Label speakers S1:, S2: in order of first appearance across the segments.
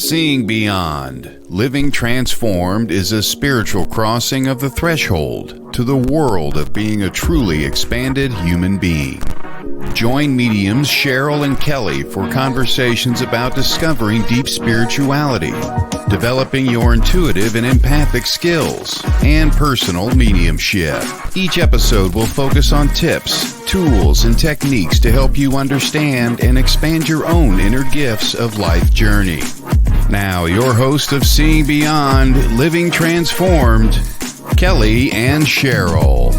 S1: Seeing Beyond, Living Transformed is a spiritual crossing of the threshold to the world of being a truly expanded human being. Join mediums Cheryl and Kelley for conversations about discovering deep spirituality, developing your intuitive and empathic skills, and personal mediumship. Each episode will focus on tips, tools, and techniques to help you understand and expand your own inner gifts of life journey. Now, your host of Seeing Beyond, Living Transformed, Kelley and Cheryl.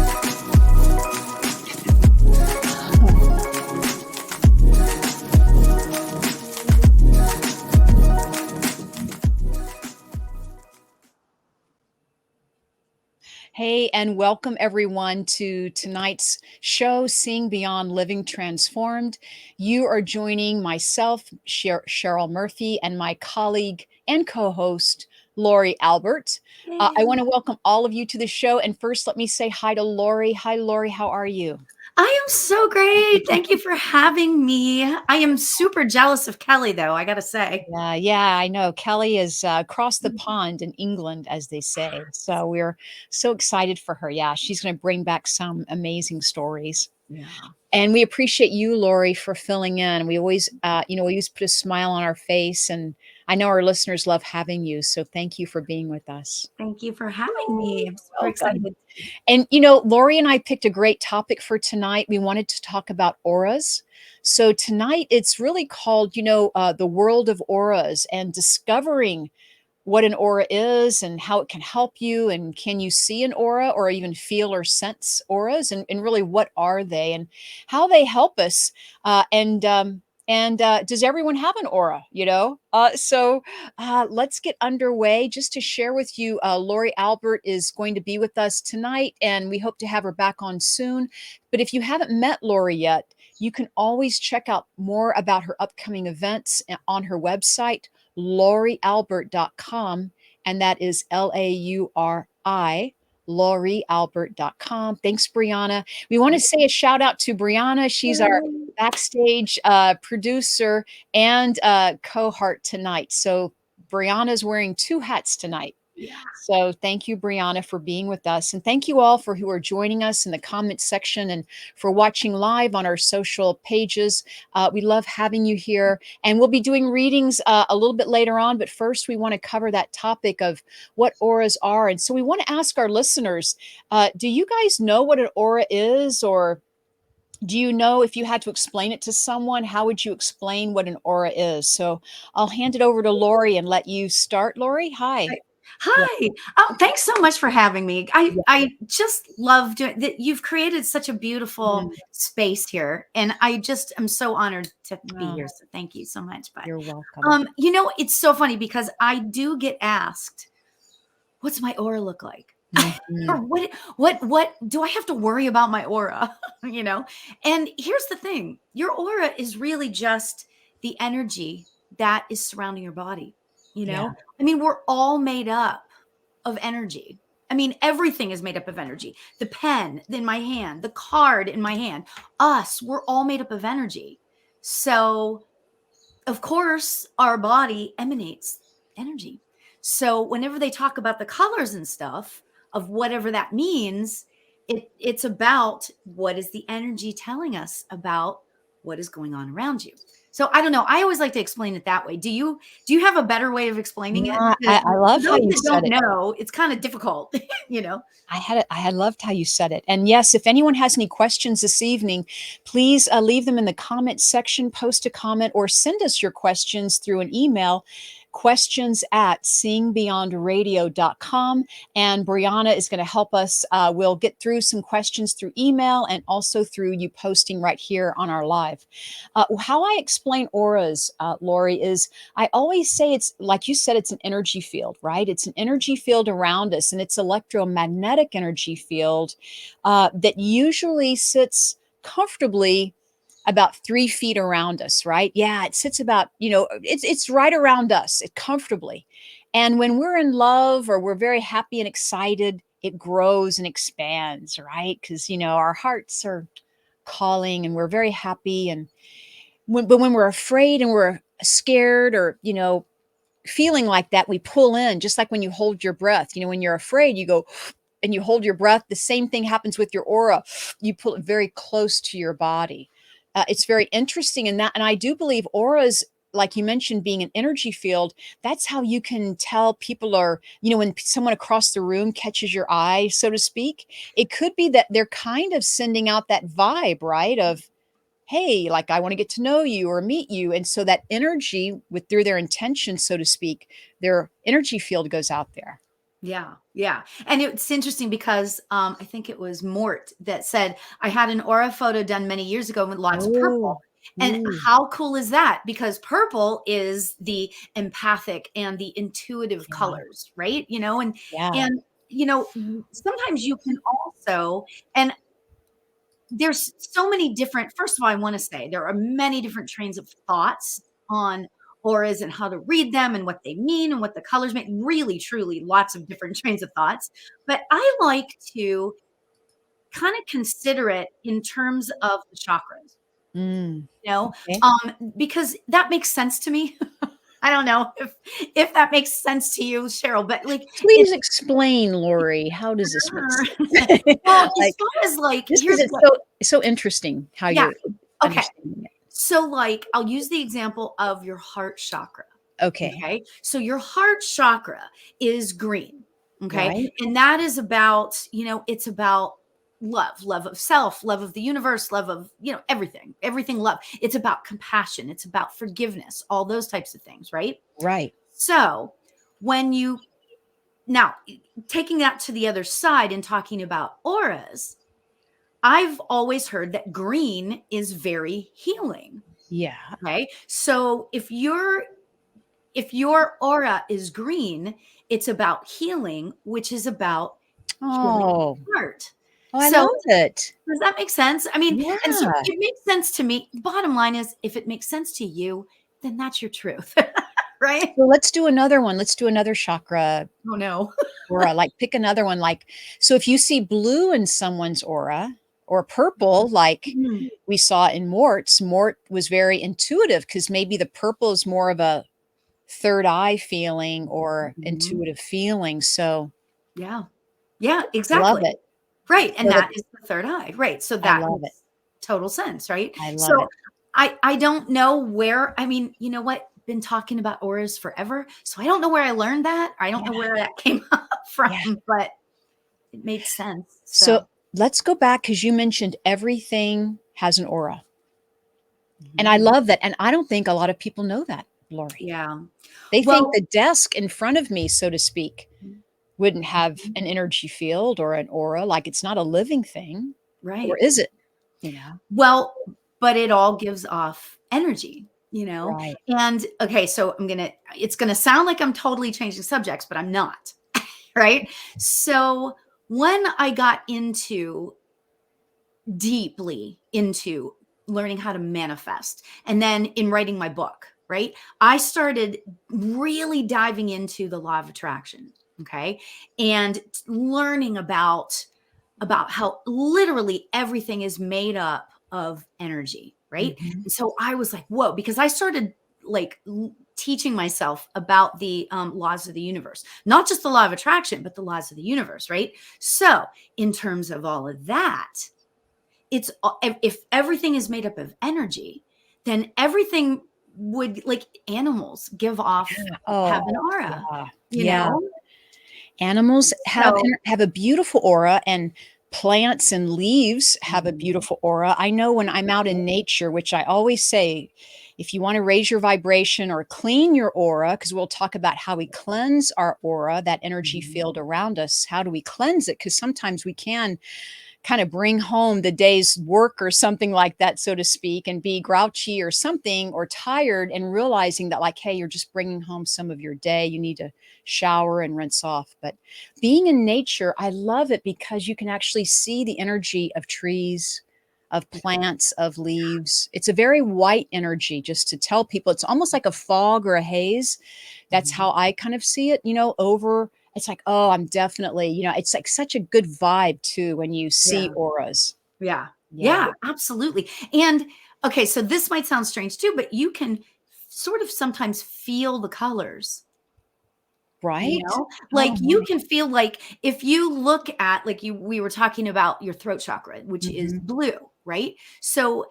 S2: Hey, and welcome everyone to tonight's show, Seeing Beyond Living Transformed. You are joining myself, Cheryl Murphy, and my colleague and co-host, Lauri Albert. I want to welcome all of you to the show. And first, let me say hi to Lauri. Hi, Lauri. How are you?
S3: I am so great. Thank you for having me. I am super jealous of Kelley, though, I got to say.
S2: Yeah, I know. Kelley is across the pond in England, as they say. So we're so excited for her. Yeah, she's going to bring back some amazing stories.
S3: Yeah.
S2: And we appreciate you, Lauri, for filling in. We always, we always put a smile on our face. And I know our listeners love having you. So thank you for being with us.
S3: Thank you for having me. I'm so excited.
S2: And, Lauri and I picked a great topic for tonight. We wanted to talk about auras. So tonight it's really called, the world of auras and discovering what an aura is and how it can help you. And can you see an aura or even feel or sense auras? And really, what are they and how they help us? And does everyone have an aura, So let's get underway. Just to share with you, Lauri Albert is going to be with us tonight, and we hope to have her back on soon. But if you haven't met Lauri yet, you can always check out more about her upcoming events on her website, laurialbert.com, and that is Lauri, laurialbert.com. Thanks, Brianna. We want to say a shout out to Brianna. She's our backstage producer and cohort tonight. So Brianna's wearing two hats tonight.
S3: Yeah.
S2: So thank you, Brianna, for being with us. And thank you all for who are joining us in the comment section and for watching live on our social pages. We love having you here. And we'll be doing readings a little bit later on. But first, we want to cover that topic of what auras are. And so we want to ask our listeners, do you guys know what an aura is? Or do you know, if you had to explain it to someone, how would you explain what an aura is? So I'll hand it over to Lauri and let you start. Lauri, hi.
S3: Hi. Yeah. Oh, thanks so much for having me. I just love doing that. You've created such a beautiful space here, and I just am so honored to be here. So thank you so much. But
S2: you're welcome.
S3: It's so funny because I do get asked, what's my aura look like? Or what do I have to worry about my aura? And here's the thing. Your aura is really just the energy that is surrounding your body.
S2: Yeah.
S3: I mean, we're all made up of energy. I mean, everything is made up of energy. The pen in my hand, the card in my hand, we're all made up of energy. So, of course, our body emanates energy. So whenever they talk about the colors and stuff of whatever that means, it's about what is the energy telling us about what is going on around you. So I don't know. I always like to explain it that way. Do you have a better way of explaining it?
S2: I love how you said it.
S3: No, it's kind of difficult,
S2: I loved how you said it. And yes, if anyone has any questions this evening, please leave them in the comment section, post a comment, or send us your questions through an email, questions@seeingbeyondradio.com. And Brianna is going to help us. We'll get through some questions through email and also through you posting right here on our live. How I explain auras, Lauri, is I always say it's, like you said, it's an energy field, right? It's an energy field around us, and it's electromagnetic energy field that usually sits comfortably about 3 feet around us, right? Yeah, it sits about, it's right around us comfortably. And when we're in love or we're very happy and excited, it grows and expands, right? Because, our hearts are calling and we're very happy. But when we're afraid and we're scared or, feeling like that, we pull in, just like when you hold your breath. When you're afraid, you go and you hold your breath. The same thing happens with your aura. You pull it very close to your body. It's very interesting in that. And I do believe auras, like you mentioned, being an energy field, that's how you can tell people are, when someone across the room catches your eye, so to speak, it could be that they're kind of sending out that vibe, right? Of, hey, like, I want to get to know you or meet you. And so that energy through their intention, so to speak, their energy field goes out there.
S3: Yeah. Yeah. And it's interesting because I think it was Mort that said, I had an aura photo done many years ago with lots of purple. And how cool is that? Because purple is the empathic and the intuitive colors, right? And sometimes you can also, and there's so many different, first of all, I want to say there are many different trains of thoughts on auras and how to read them and what they mean and what the colors mean. Really, truly, lots of different trains of thoughts. But I like to kind of consider it in terms of the chakras,
S2: Okay.
S3: because that makes sense to me. I don't know if that makes sense to you, Cheryl, but like,
S2: Please explain, Lauri. How does this make sense?
S3: well, as
S2: Like,
S3: far as like,
S2: just
S3: here's
S2: because it's
S3: what,
S2: so interesting how
S3: yeah,
S2: you're
S3: okay.
S2: understanding it.
S3: So like, I'll use the example of your heart chakra.
S2: Okay.
S3: Okay. So your heart chakra is green. Okay.
S2: Right.
S3: And that is about, it's about love of self, love of the universe, love of, everything love. It's about compassion. It's about forgiveness, all those types of things. Right.
S2: Right.
S3: So now taking that to the other side and talking about auras, I've always heard that green is very healing.
S2: Yeah.
S3: Okay. So if your aura is green, it's about healing, which is about healing
S2: Oh,
S3: the heart.
S2: I
S3: So
S2: love it.
S3: does that make sense? I mean, and so
S2: Yeah.
S3: it makes sense to me. Bottom line is, if it makes sense to you, then that's your truth. Right?
S2: So let's do another one. Let's do another chakra
S3: Oh no.
S2: aura. Like, pick another one. Like, so if you see blue in someone's aura or purple, like
S3: Mhm.
S2: we saw in Mort was very intuitive, because maybe the purple is more of a third eye feeling or
S3: Mhm.
S2: intuitive feeling. So
S3: Yeah. Yeah,
S2: love
S3: exactly.
S2: it.
S3: Right. And
S2: So
S3: that is the third eye. Right. So
S2: I
S3: that
S2: love it.
S3: makes total sense. Right.
S2: I love
S3: So
S2: it.
S3: I don't know where, I mean, you know what? Been talking about auras forever. So I don't know where I learned that. I don't
S2: Yeah.
S3: know where that came up
S2: Yeah.
S3: from, but it made sense.
S2: So
S3: So
S2: let's go back, because you mentioned everything has an aura. And I
S3: mhm.
S2: love that. And I don't think a lot of people know that, Lauri.
S3: Yeah.
S2: They think
S3: Well,
S2: the desk in front of me, so to speak, wouldn't have
S3: mhm.
S2: an energy field or an aura. Like, it's not a living thing. Or
S3: Right.
S2: is it? You know?
S3: Well, but it all gives off energy.
S2: Right.
S3: And okay, so it's gonna sound like I'm totally changing subjects, but I'm not. Right. So when I got deeply into learning how to manifest, and then in writing my book, right, I started really diving into the law of attraction. Okay. And learning about how literally everything is made up of energy, right?
S2: Mhm.
S3: And so I was like, whoa, because I started like teaching myself about the laws of the universe, not just the law of attraction, but the laws of the universe, right? So, in terms of all of that, it's if everything is made up of energy, then everything would, like, animals give off, have
S2: Oh,
S3: an aura,
S2: yeah.
S3: you
S2: Yeah.
S3: know?
S2: Animals
S3: So,
S2: have a beautiful aura, and plants and leaves have a
S3: mhm,
S2: beautiful aura. I know when I'm out in nature, which I always say, if you want to raise your vibration or clean your aura, because we'll talk about how we cleanse our aura, that energy
S3: mhm,
S2: field around us. How do we cleanse it? Because sometimes we can kind of bring home the day's work or something like that, so to speak, and be grouchy or something or tired, and realizing that, like, hey, you're just bringing home some of your day. You need to shower and rinse off. But being in nature, I love it, because you can actually see the energy of trees, of plants, of leaves. It's a very white energy, just to tell people. It's almost like a fog or a haze. That's
S3: mhm.
S2: how I kind of see it, over. It's like, oh, I'm definitely, it's like such a good vibe too when you see
S3: Yeah.
S2: auras.
S3: Yeah.
S2: Yeah.
S3: Yeah, absolutely. And okay, so this might sound strange too, but you can sort of sometimes feel the colors You
S2: Right.
S3: know,
S2: Oh,
S3: like you
S2: my.
S3: can feel like if you look at like we were talking about your throat chakra, which is
S2: Mhm.
S3: blue, right? So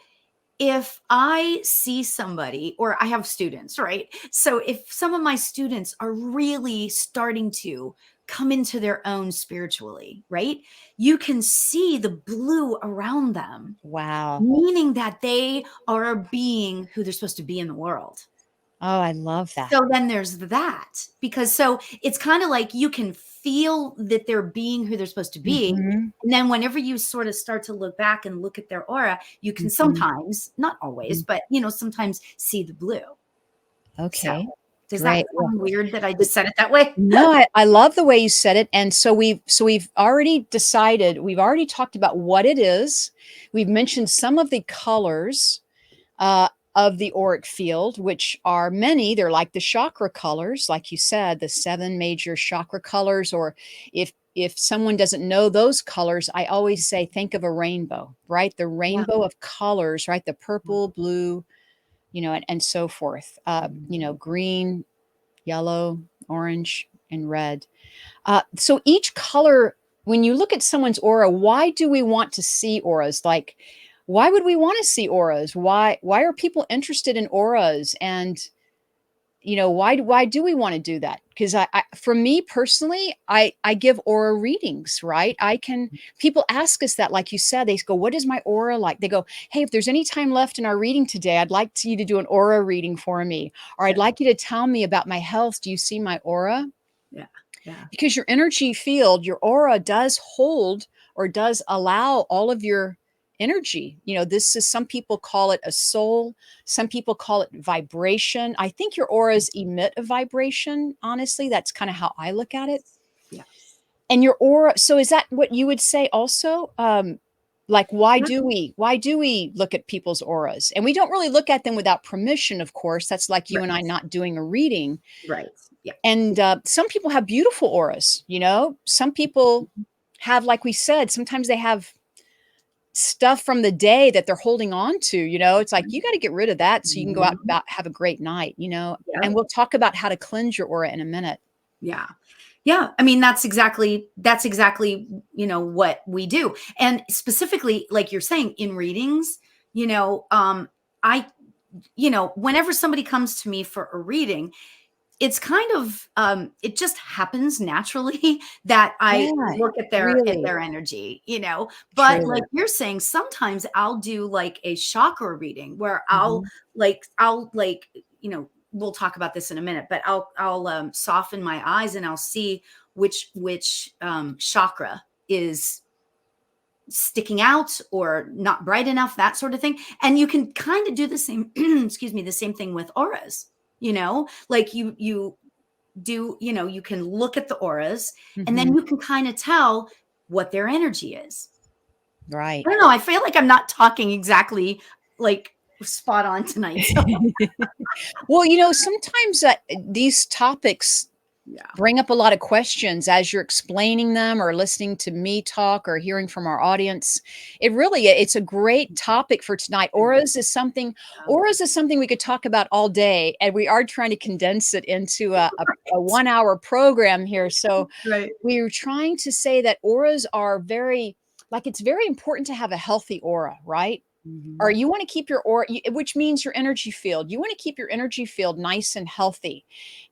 S3: if I see somebody, or I have students, right? So if some of my students are really starting to come into their own spiritually, right? You can see the blue around them,
S2: Wow.
S3: meaning that they are a being who they're supposed to be in the world.
S2: Oh, I love that.
S3: So then there's that, because so it's kind of like you can feel that they're being who they're supposed to be.
S2: Mhm.
S3: And then whenever you sort of start to look back and look at their aura, you can
S2: Mhm.
S3: sometimes, not always,
S2: Mhm.
S3: but sometimes see the blue. So
S2: Okay.
S3: does that
S2: Great. Well,
S3: sound weird that I just said it that way?
S2: no, I love the way you said it. And so we've already decided, we've already talked about what it is. We've mentioned some of the colors uh, of the auric field, which are many. They're like the chakra colors, like you said, the 7 major chakra colors. Or if someone doesn't know those colors, I always say, think of a rainbow, right? The
S3: Yeah.
S2: rainbow of colors, right? The purple, blue, and so forth. Green, yellow, orange, and red. So each color, when you look at someone's aura, why do we want to see auras? Like, why would we want to see auras? Why are people interested in auras? And why do we want to do that? Because for me personally, I give aura readings, right? I can People ask us that, like you said, they go, "What is my aura like?" They go, "Hey, if there's any time left in our reading today, I'd like you to do an aura reading for me, or I'd
S3: Yeah.
S2: like you to tell me about my health. Do you see my aura?"
S3: Yeah. Yeah.
S2: Because your energy field, your aura does hold or does allow all of your energy. This is, some people call it a soul, some people call it vibration. I think your auras emit a vibration. Honestly, that's kind of how I look at it.
S3: Yes.
S2: And your aura, so is that what you would say also? Like, why
S3: Yeah.
S2: do we look at people's auras? And we don't really look at them without permission, of course. That's like you
S3: Right.
S2: and I not doing a reading.
S3: Right. Yeah.
S2: And some people have beautiful auras. Some people have, like we said, sometimes they have stuff from the day that they're holding on to. It's like you got to get rid of that so you can go out
S3: Mhm.
S2: about have a great night.
S3: Yep.
S2: And we'll talk about how to cleanse your aura in a minute.
S3: Yeah. Yeah. I mean, that's exactly, what we do. And specifically, like you're saying in readings, I, whenever somebody comes to me for a reading, it's kind of it just happens naturally that I
S2: Yeah,
S3: look at
S2: really,
S3: their energy, but like
S2: truly.
S3: you're saying, sometimes I'll do like a chakra reading where
S2: Mhm.
S3: I'll we'll talk about this in a minute, but I'll soften my eyes and I'll see which chakra is sticking out or not bright enough, that sort of thing. And you can kind of do the same excuse me, the same thing with auras, like you do, you can look at the auras and then
S2: Mhm.
S3: you can kind of tell what their energy is.
S2: Right.
S3: I don't know, I feel like I'm not talking exactly like spot on tonight. So
S2: Well, sometimes these topics
S3: yeah.
S2: bring up a lot of questions as you're explaining them or listening to me talk or hearing from our audience. It's a great topic for tonight. Auras is something we could talk about all day, and we are trying to condense it into a 1 hour program here. So
S3: Right.
S2: we're trying to say that auras are it's very important to have a healthy aura, right? Or
S3: Mhm.
S2: you want to keep your aura, which means your energy field. You want to keep your energy field nice and healthy.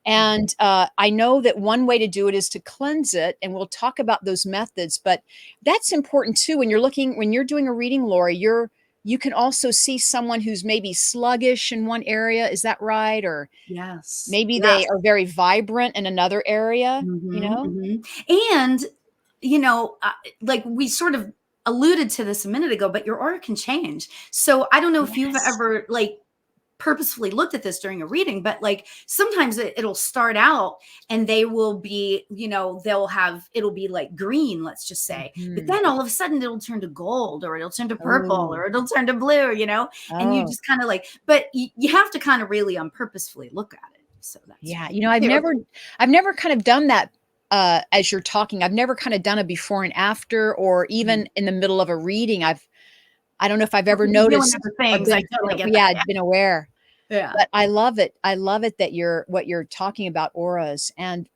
S2: And I know that one way to do it is to cleanse it, and we'll talk about those methods. But that's important too when you're doing a reading, Lauri. You can also see someone who's maybe sluggish in one area. Is that right? Or
S3: Yes.
S2: maybe they
S3: Yes.
S2: are very vibrant in another area.
S3: Mhm, mhm. And, like we sort of alluded to this a minute ago, but your aura can change. So I don't know if you've
S2: Yes.
S3: ever like purposefully looked at this during a reading, but like sometimes it'll start out and they will be, it'll be like green, let's just say. But
S2: Mhm.
S3: then all of a sudden it'll turn to gold or it'll turn to purple
S2: Oh,
S3: or it'll turn to blue, and you
S2: oh.
S3: just kind of like, but you have to kind of really purposefully look at it. So that's
S2: Yeah,
S3: what we do.
S2: I've never kind of done that, as you're talking. I've never kind of done a before and after, or
S3: Mhm.
S2: even in the middle of a reading. I don't know if I've
S3: Well,
S2: ever
S3: you're doing
S2: noticed
S3: other
S2: or
S3: things. I totally get that.
S2: been aware.
S3: Yeah.
S2: But I love it. I love it that what you're talking about auras. And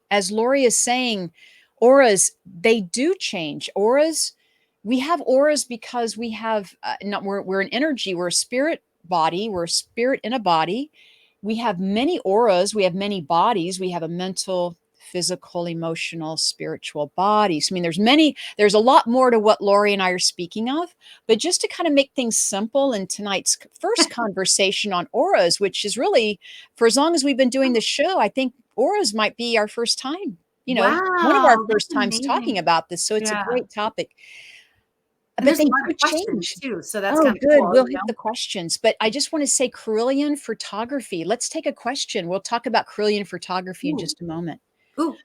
S2: As Lauri is saying, auras, they do change. Auras, we have auras because we have not we're an energy, we're a spirit body, we're a spirit in a body. We have many auras, we have many bodies, we have a mental, physical, emotional, spiritual bodies. I mean, there's a lot more to what Lauri and I are speaking of, but just to kind of make things simple in tonight's first conversation on auras, which is really, for as long as we've been doing the show, I think auras might be our first time, one of our
S3: Wow, that's
S2: first times talking
S3: amazing.
S2: about this. So it's a
S3: Yeah.
S2: great topic.
S3: And
S2: But
S3: there's a
S2: they
S3: lot
S2: do
S3: of questions
S2: change.
S3: too. So that's
S2: Oh,
S3: kind of
S2: good.
S3: cool,
S2: We'll
S3: you
S2: hit
S3: know?
S2: the questions. But I just want to say Carillion photography. Let's take a question. We'll talk about Carillion photography in
S3: Ooh,
S2: just a moment.
S3: ooh,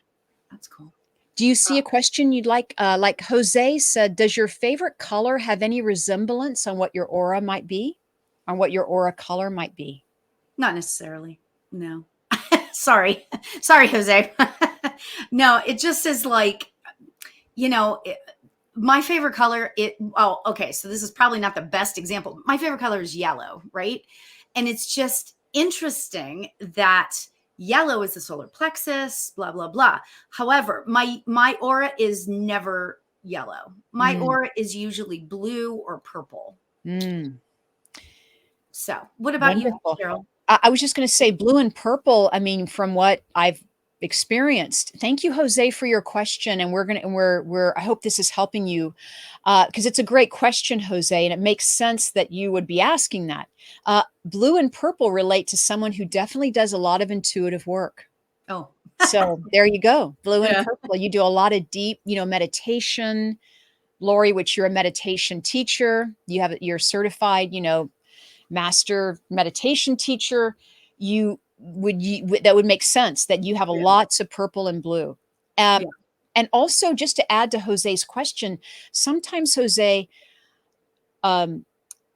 S3: that's cool.
S2: Do you see a question you'd like Jose said, does your favorite color have any resemblance on what your aura might be? On what your aura color might be?
S3: Not necessarily. No. Sorry. Sorry, Jose. No, it just is like, my favorite color, okay, so this is probably not the best example. My favorite color is yellow, right? And it's just interesting that yellow is the solar plexus, blah, blah, blah. However, my aura is never yellow. My
S2: Mm,
S3: aura is usually blue or purple.
S2: mm,
S3: So what about you,
S2: wonderful.
S3: Cheryl?
S2: I was just going to say blue and purple. I mean, from what I've experienced. Thank you, Jose, for your question. And I hope this is helping you because it's a great question, Jose, and it makes sense that you would be asking that. Blue and purple relate to someone who definitely does a lot of intuitive work.
S3: Oh,
S2: So there you go, blue and
S3: yeah.
S2: purple. You do a lot of deep, meditation. Lauri, which you're a meditation teacher, you're certified, master meditation teacher, that would make sense that you have a
S3: Yeah.
S2: lots of purple and blue. Um,
S3: Yeah.
S2: and also, just to add to Jose's question, sometimes Jose, um,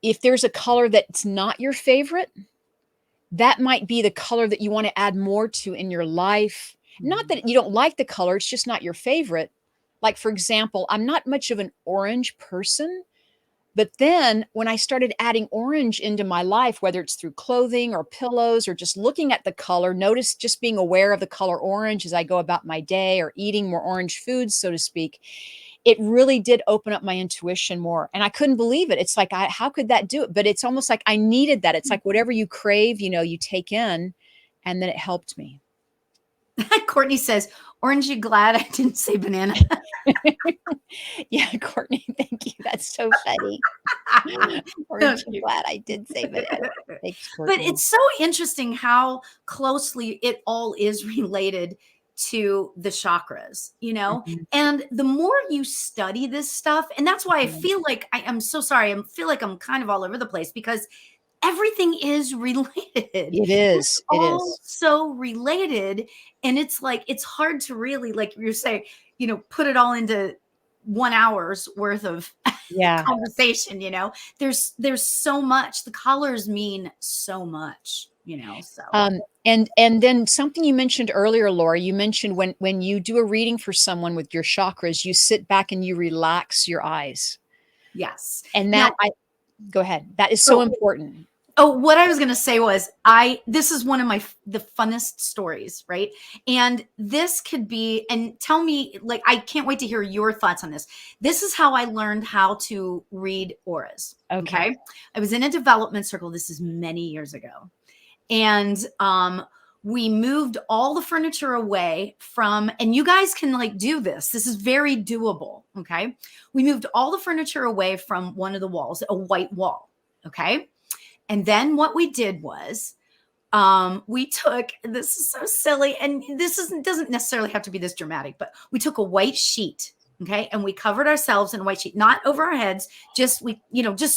S2: if there's a color that's not your favorite, that might be the color that you want to add more to in your life. Not that you don't like the color, it's just not your favorite. Like, for example, I'm not much of an orange person. But then when I started adding orange into my life, whether it's through clothing or pillows or just looking at the color, notice just being aware of the color orange as I go about my day or eating more orange foods, so to speak, it really did open up my intuition more. And I couldn't believe it. It's like, how could that do it? But it's almost like I needed that. It's like whatever you crave, you take in, and then it helped me.
S3: Courtney says, "Orange, you glad I didn't say banana?"
S2: Yeah, Courtney, thank you. That's so funny. Aren't you glad I did say banana? Thanks,
S3: But
S2: Courtney.
S3: it's so interesting how closely it all is related to the chakras,
S2: Mhm.
S3: and the more you study this stuff, and that's why I
S2: Mhm.
S3: feel like I'm so sorry. I feel like I'm kind of all over the place because everything is related.
S2: It
S3: It's
S2: is. It
S3: all
S2: is.
S3: so related. And it's like, it's hard to really, like you're saying, put it all into 1 hour's worth of
S2: Yeah.
S3: conversation. There's so much. The colors mean so much, so
S2: And then something you mentioned earlier, Laura, you mentioned when you do a reading for someone with your chakras, you sit back and you relax your eyes.
S3: yes.
S2: And
S3: Now,
S2: go ahead. That is so
S3: oh,
S2: important.
S3: what I was going to say was this is one of the funnest stories, right? And this could be, and tell me, like, I can't wait to hear your thoughts on this. This is how I learned how to read auras.
S2: Okay.
S3: Okay. I was in a development circle. This is many years ago. And, we moved all the furniture away from, and you guys can like do this. This is very doable. Okay. We moved all the furniture away from one of the walls, a white wall. Okay. And then what we did was we took, this is so silly, and doesn't necessarily have to be this dramatic, but we took a white sheet, okay, and we covered ourselves in a white sheet, not over our heads, just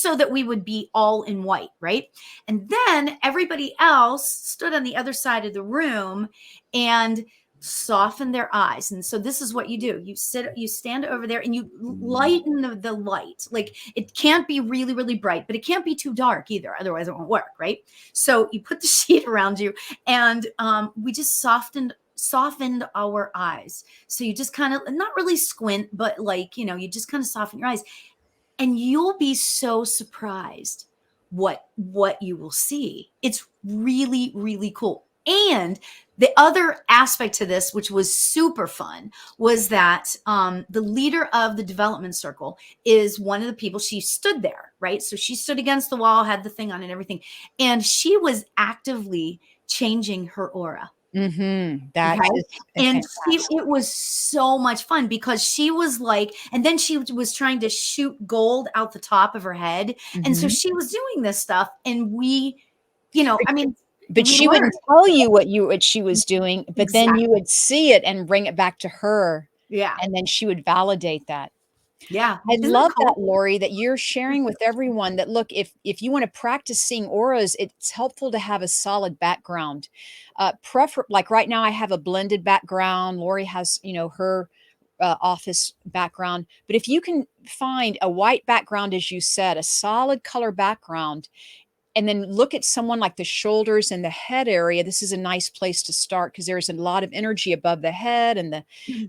S3: so that we would be all in white, right? And then everybody else stood on the other side of the room and soften their eyes. And so this is what you do. You stand over there and you lighten the light. Like, it can't be really, really bright, but it can't be too dark either. Otherwise it won't work. Right. So you put the sheet around you and we just softened our eyes. So you just kind of, not really squint, but like, you just kind of soften your eyes and you'll be so surprised what you will see. It's really, really cool. And the other aspect to this, which was super fun, was that the leader of the development circle is one of the people. She stood there, right? So she stood against the wall, had the thing on and everything. And she was actively changing her aura.
S2: That
S3: Okay.
S2: is
S3: And
S2: fantastic.
S3: it was so much fun because she was like, and then she was trying to shoot gold out the top of her head. And so
S2: Mhm.
S3: she was doing this stuff. And we, I mean,
S2: But
S3: we
S2: she wouldn't
S3: learned.
S2: tell you what she was doing, but then you
S3: Exactly.
S2: would see it and bring it back to her,
S3: Yeah.
S2: and then she would validate that.
S3: Yeah.
S2: I
S3: Isn't that
S2: love that,
S3: cool?
S2: Lauri, that you're sharing with everyone that look, if you want to practice seeing auras, it's helpful to have a solid background. Like right now, I have a blended background. Lauri has, her office background. But if you can find a white background, as you said, a solid color background, and then look at someone like the shoulders and the head area. This is a nice place to start because there's a lot of energy above the head and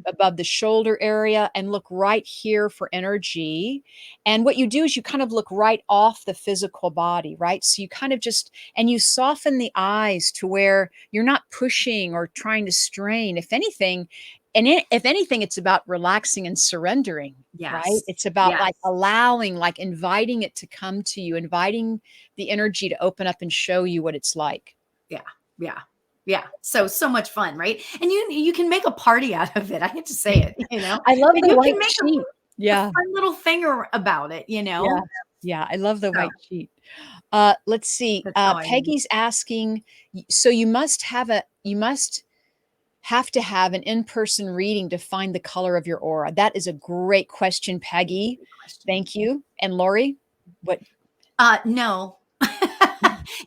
S2: above the shoulder area, and look right here for energy. And what you do is you kind of look right off the physical body, right? So you kind of and you soften the eyes to where you're not pushing or trying to strain. If anything, if anything, it's about relaxing and surrendering, right?
S3: Yes.
S2: It's about
S3: Yes.
S2: like allowing, like inviting it to come to you, inviting the energy to open up and show you what it's like.
S3: Yeah. Yeah. Yeah. So much fun, right? And you can make a party out of it. I hate to say it,
S2: I love
S3: but
S2: the
S3: you can
S2: white
S3: make
S2: sheet.
S3: a
S2: Yeah.
S3: fun little thing about it,
S2: Yeah. Yeah. I love the
S3: So
S2: white sheet. Let's see.
S3: that's how I am.
S2: Peggy's asking, so you must have to have an in-person reading to find the color of your aura. That is a great question, Peggy.
S3: Good question.
S2: Thank you. And Lauri, what?
S3: No,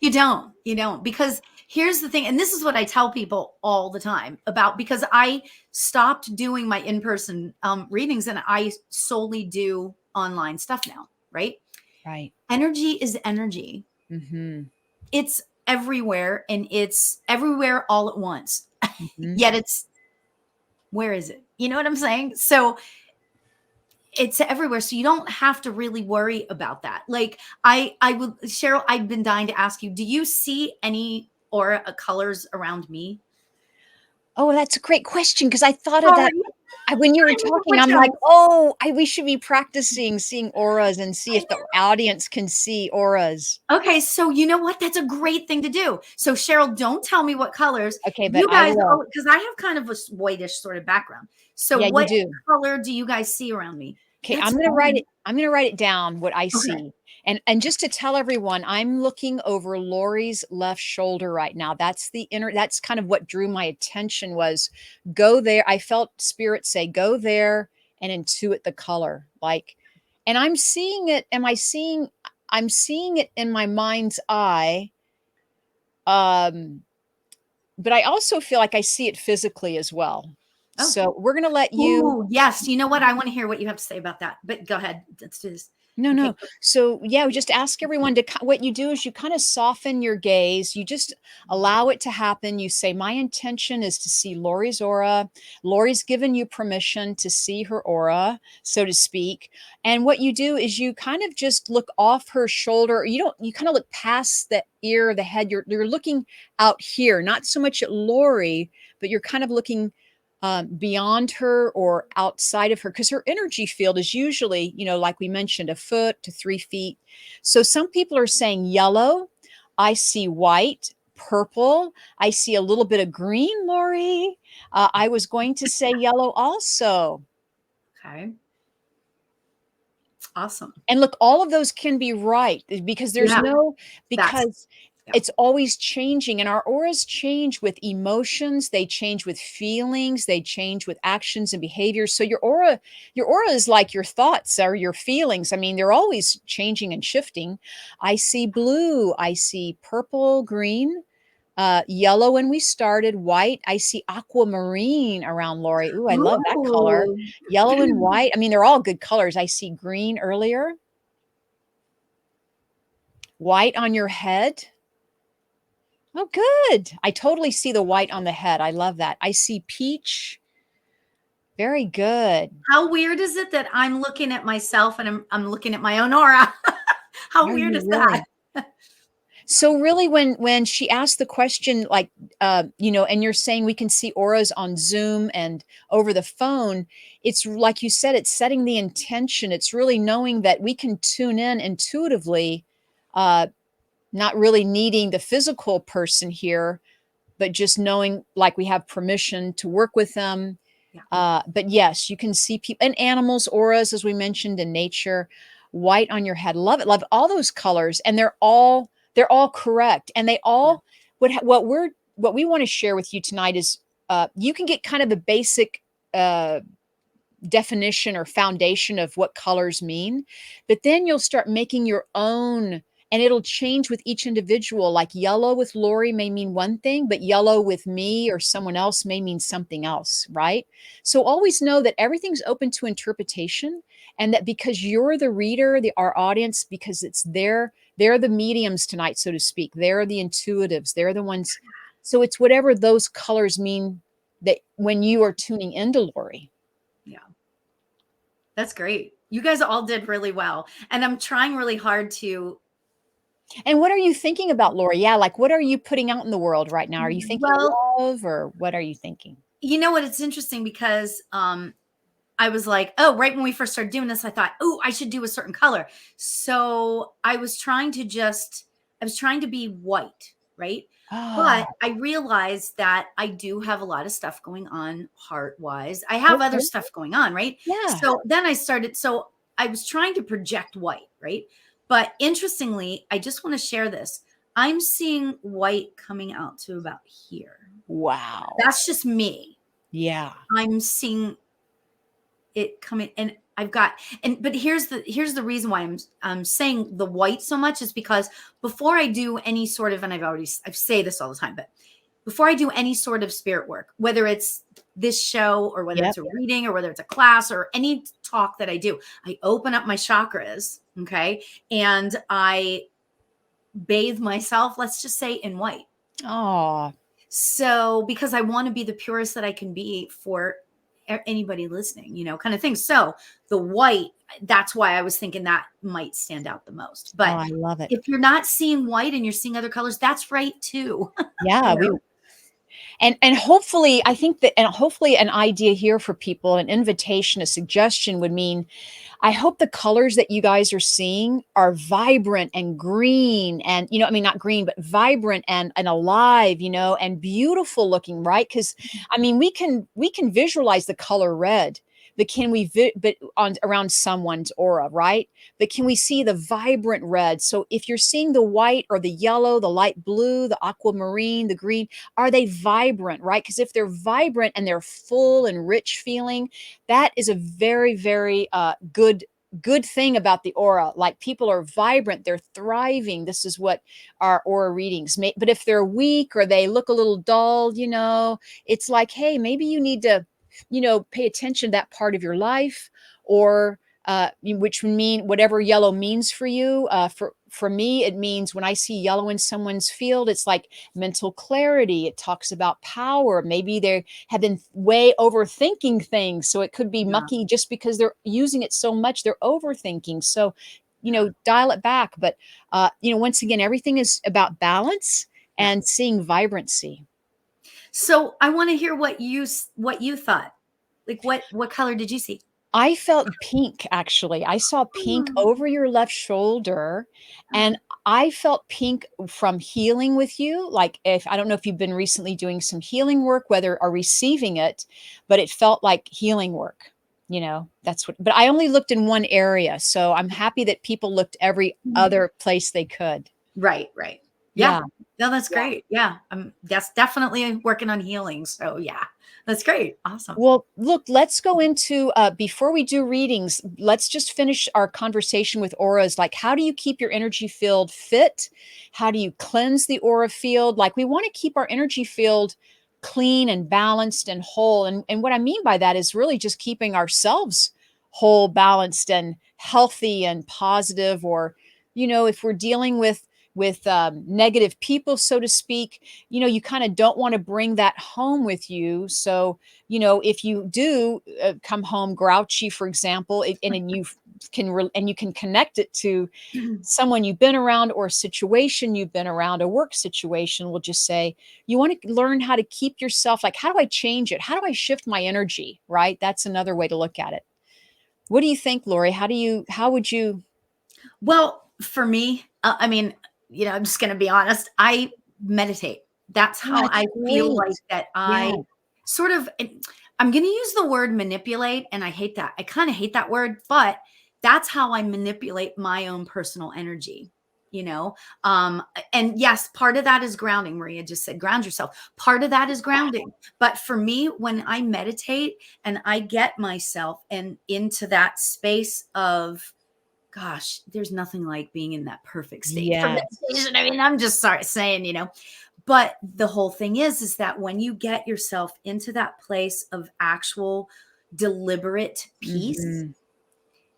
S3: you don't, because here's the thing. And this is what I tell people all the time about, because I stopped doing my in-person readings and I solely do online stuff now, right?
S2: Right.
S3: Energy is energy.
S2: Mm-hmm.
S3: It's everywhere and it's everywhere all at once.
S2: Mm-hmm.
S3: Yet where is it? You know what I'm saying? So it's everywhere. So you don't have to really worry about that. Like I would, Cheryl, I've been dying to ask you, do you see any aura colors around me?
S2: Oh, that's a great question because I thought of that
S3: Sorry.
S2: when you were
S3: I know
S2: talking.
S3: what
S2: I'm
S3: you
S2: like, oh, we should be practicing seeing auras and see if the audience can see auras.
S3: Okay, so you know what? That's a great thing to do. So Cheryl, don't tell me what colors
S2: Okay, but
S3: you
S2: I
S3: guys,
S2: will.
S3: because I have kind of a whitish sort of background. So
S2: Yeah, you
S3: what
S2: do.
S3: color do you guys see around me?
S2: Okay,
S3: That's fun.
S2: I'm gonna write it down what I
S3: Okay.
S2: see. And just to tell everyone, I'm looking over Lauri's left shoulder right now. That's kind of what drew my attention was go there. I felt spirit say, go there and intuit the color. Like, and I'm seeing it. I'm seeing it in my mind's eye. Um, but I also feel like I see it physically as well.
S3: Oh,
S2: So we're gonna let you.
S3: ooh, yes. You know what? I want to hear what you have to say about that. But go ahead. Let's do this.
S2: No,
S3: Okay.
S2: no. So, yeah, we just ask everyone to what you do is you kind of soften your gaze. You just allow it to happen. You say, my intention is to see Lauri's aura. Lauri's given you permission to see her aura, so to speak. And what you do is you kind of just look off her shoulder. You kind of look past the ear, the head. You're looking out here, not so much at Lauri, but you're kind of looking beyond her or outside of her, because her energy field is usually, like we mentioned, a foot to 3 feet. So some people are saying yellow. I see white, purple. I see a little bit of green, Lauri. I was going to say yellow also.
S3: Okay. Awesome.
S2: And look, all of those can be right because
S3: Yeah. That's,
S2: because
S3: yeah.
S2: it's always changing, and our auras change with emotions, they change with feelings, they change with actions and behaviors. So your aura is like your thoughts or your feelings. I mean, they're always changing and shifting. I see blue, I see purple, green, yellow when we started, white. I see aquamarine around Lauri. Ooh, I love that color.
S3: Ooh.
S2: Yellow and white. I mean, they're all good colors. I see green earlier. White on your head. Oh, good. I totally see the white on the head. I love that. I see peach. Very good.
S3: How weird is it that I'm looking at myself and I'm looking at my own aura? How
S2: Are
S3: weird
S2: you
S3: is that?
S2: really? So really when she asked the question, like, and you're saying we can see auras on Zoom and over the phone, it's like you said, it's setting the intention. It's really knowing that we can tune in intuitively, uh, not really needing the physical person here, but just knowing like we have permission to work with them.
S3: Yeah.
S2: But yes, you can see people and animals, auras, as we mentioned in nature, white on your head. Love it. Love all those colors. And they're all correct. And they
S3: Yeah.
S2: all, what we want to share with you tonight is, you can get kind of a basic, uh, definition or foundation of what colors mean, but then you'll start making your own, and it'll change with each individual. Like yellow with Lauri may mean one thing, but yellow with me or someone else may mean something else, right? So always know that everything's open to interpretation, and that because you're the reader, our audience, because they're the mediums tonight, so to speak. They're the intuitives. They're the ones. So it's whatever those colors mean that when you are tuning into Lauri.
S3: Yeah. That's great. You guys all did really well. And I'm trying really hard to.
S2: And what are you thinking about, Lauri? Yeah, like what are you putting out in the world right now? Are you thinking
S3: Well,
S2: love, or what are you thinking?
S3: you know what? It's interesting because I was like, oh, right when we first started doing this, I thought, oh, I should do a certain color. So I was trying to be white, right?
S2: Oh,
S3: But I realized that I do have a lot of stuff going on heart wise. I have other
S2: okay.
S3: stuff going on, right?
S2: Yeah.
S3: So then so I was trying to project white, right? But interestingly, I just want to share this. I'm seeing white coming out to about here.
S2: Wow.
S3: That's just me.
S2: Yeah.
S3: I'm seeing it coming, and but here's the reason why I'm saying the white so much is because before I do any sort of, and I say this all the time, but before I do any sort of spirit work, whether it's this show or whether
S2: Yep.
S3: it's a reading or whether it's a class or any talk that I do, I open up my chakras, okay, and I bathe myself, let's just say, in white.
S2: Oh,
S3: So because I want to be the purest that I can be for anybody listening, kind of thing. So the white, that's why I was thinking that might stand out the most. But
S2: I love it.
S3: if you're not seeing white and you're seeing other colors, that's right too.
S2: Yeah,
S3: You know?
S2: and hopefully, I think that, and hopefully an idea here for people, an invitation, a suggestion would mean, I hope the colors that you guys are seeing are vibrant and green and, I mean, not green, but vibrant and alive, and beautiful looking, right? Because I mean, we can visualize the color red, but can we but on around someone's aura, right? But can we see the vibrant red? So if you're seeing the white or the yellow, the light blue, the aquamarine, the green, are they vibrant, right? Because if they're vibrant and they're full and rich feeling, that is a very, very good thing about the aura. Like people are vibrant, they're thriving. This is what our aura readings make. But if they're weak or they look a little dull, it's like, hey, maybe you need to, pay attention to that part of your life, or which would mean whatever yellow means for you. For me, it means when I see yellow in someone's field, it's like mental clarity. It talks about power. Maybe they have been way overthinking things, so it could be
S3: Yeah.
S2: mucky just because they're using it so much. They're overthinking. So, dial it back. But once again, everything is about balance
S3: Yeah.
S2: and seeing vibrancy.
S3: So I want to hear what you thought. Like what color did you see?
S2: I felt pink, actually. I saw pink
S3: Mm.
S2: over your left shoulder, and I felt pink from healing with you. Like, if I don't know if you've been recently doing some healing work, whether or receiving it, but it felt like healing work. That's what, but I only looked in one area. So I'm happy that people looked every other place they could.
S3: Right. Yeah.
S2: Yeah.
S3: No, that's
S2: Yeah.
S3: great. Yeah. That's definitely working on healing. So yeah, that's great. Awesome.
S2: Well, look, let's go into, before we do readings, let's just finish our conversation with auras. Like, how do you keep your energy field fit? How do you cleanse the aura field? Like, we want to keep our energy field clean and balanced and whole. And what I mean by that is really just keeping ourselves whole, balanced, and healthy and positive. Or, if we're dealing with negative people, so to speak, you kind of don't want to bring that home with you. So, if you do come home grouchy, for example, and then you and you can connect it to someone you've been around or a situation you've been around, a work situation. We'll just say, you want to learn how to keep yourself, like, how do I change it? How do I shift my energy? Right? That's another way to look at it. What do you think, Lauri? How would you?
S3: Well, for me, I mean, I'm just going to be honest. I meditate. That's
S2: Oh,
S3: how
S2: that's
S3: I feel
S2: great.
S3: like that
S2: Yeah.
S3: I sort of, I'm going to use the word manipulate, and I hate that. I kind of hate that word, but that's how I manipulate my own personal energy, you know? And yes, part of that is grounding. Maria just said, ground yourself. Part of that is grounding. But for me, when I meditate and I get myself and into that space of, gosh, there's nothing like being in that perfect state for
S2: Yes.
S3: meditation. I mean, I'm just sorry saying, but the whole thing is that when you get yourself into that place of actual deliberate peace,
S2: Mhm.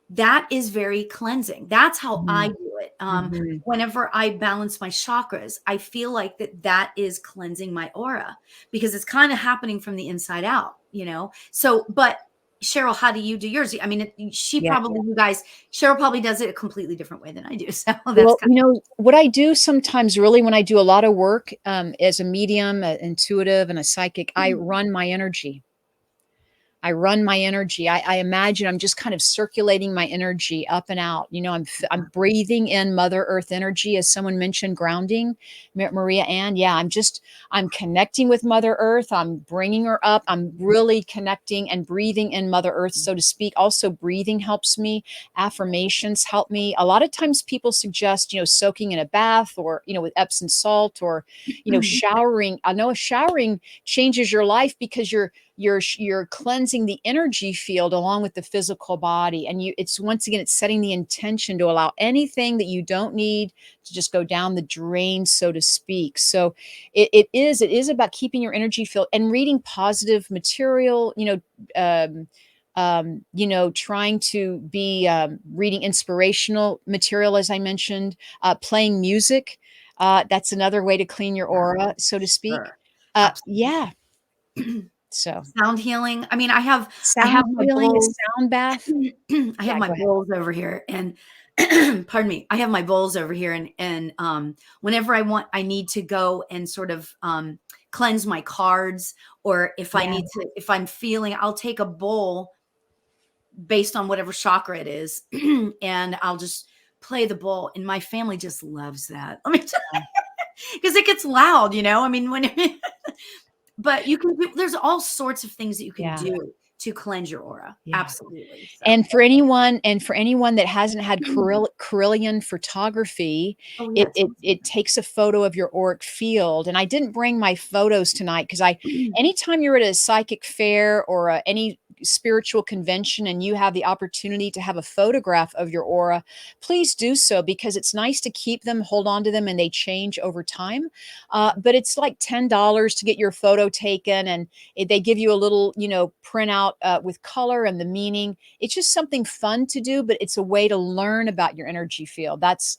S3: that is very cleansing. That's how I
S2: Mhm.
S3: do it.
S2: Mhm.
S3: Whenever I balance my chakras, I feel like that is cleansing my aura, because it's kind of happening from the inside out, So, but Cheryl, how do you do yours? I mean,
S2: Yeah.
S3: Cheryl probably does it a completely different way than I do. So that's
S2: Well,
S3: kind
S2: what I do sometimes, really, when I do a lot of work as a medium, an intuitive, and a psychic, I
S3: of.
S2: run my energy. I run my energy. I imagine I'm just kind of circulating my energy up and out. I'm breathing in Mother Earth energy, as someone mentioned, grounding, Maria Ann. Yeah, I'm connecting with Mother Earth. I'm bringing her up. I'm really connecting and breathing in Mother Earth, so to speak. Also, breathing helps me. Affirmations help me. A lot of times people suggest, soaking in a bath, or, with Epsom salt, or, showering. I know showering changes your life, because you're cleansing the energy field along with the physical body, and it's, once again, it's setting the intention to allow anything that you don't need to just go down the drain, so to speak. So it is about keeping your energy field and reading positive material, trying to be reading inspirational material, as I mentioned, playing music. That's another way to clean your aura, so to speak.
S3: Sure. Absolutely.
S2: Yeah. So
S3: Sound healing. I mean, I have
S2: sound
S3: my
S2: healing, a
S3: bowls.
S2: sound bath.
S3: I have
S2: Yeah,
S3: my
S2: go ahead.
S3: bowls over here, and pardon me. I have my bowls over here, and whenever I need to go and sort of cleanse my cards, or if I
S2: Yeah.
S3: need to, if I'm feeling, I'll take a bowl based on whatever chakra it is, and I'll just play the bowl, and my family just loves that. I mean, because it gets loud, I mean, when but there's all sorts of things that you can
S2: Yeah.
S3: do to cleanse your aura.
S2: Yeah.
S3: Absolutely. So,
S2: And for anyone that hasn't had Carillion photography,
S3: oh yeah,
S2: it takes a photo of your auric field. And I didn't bring my photos tonight, because anytime you're at a psychic fair, or any spiritual convention, and you have the opportunity to have a photograph of your aura, please do so, because it's nice to keep them, hold on to them, and they change over time. But it's like $10 to get your photo taken, and they give you a little, printout with color and the meaning. It's just something fun to do, but it's a way to learn about your energy field. That's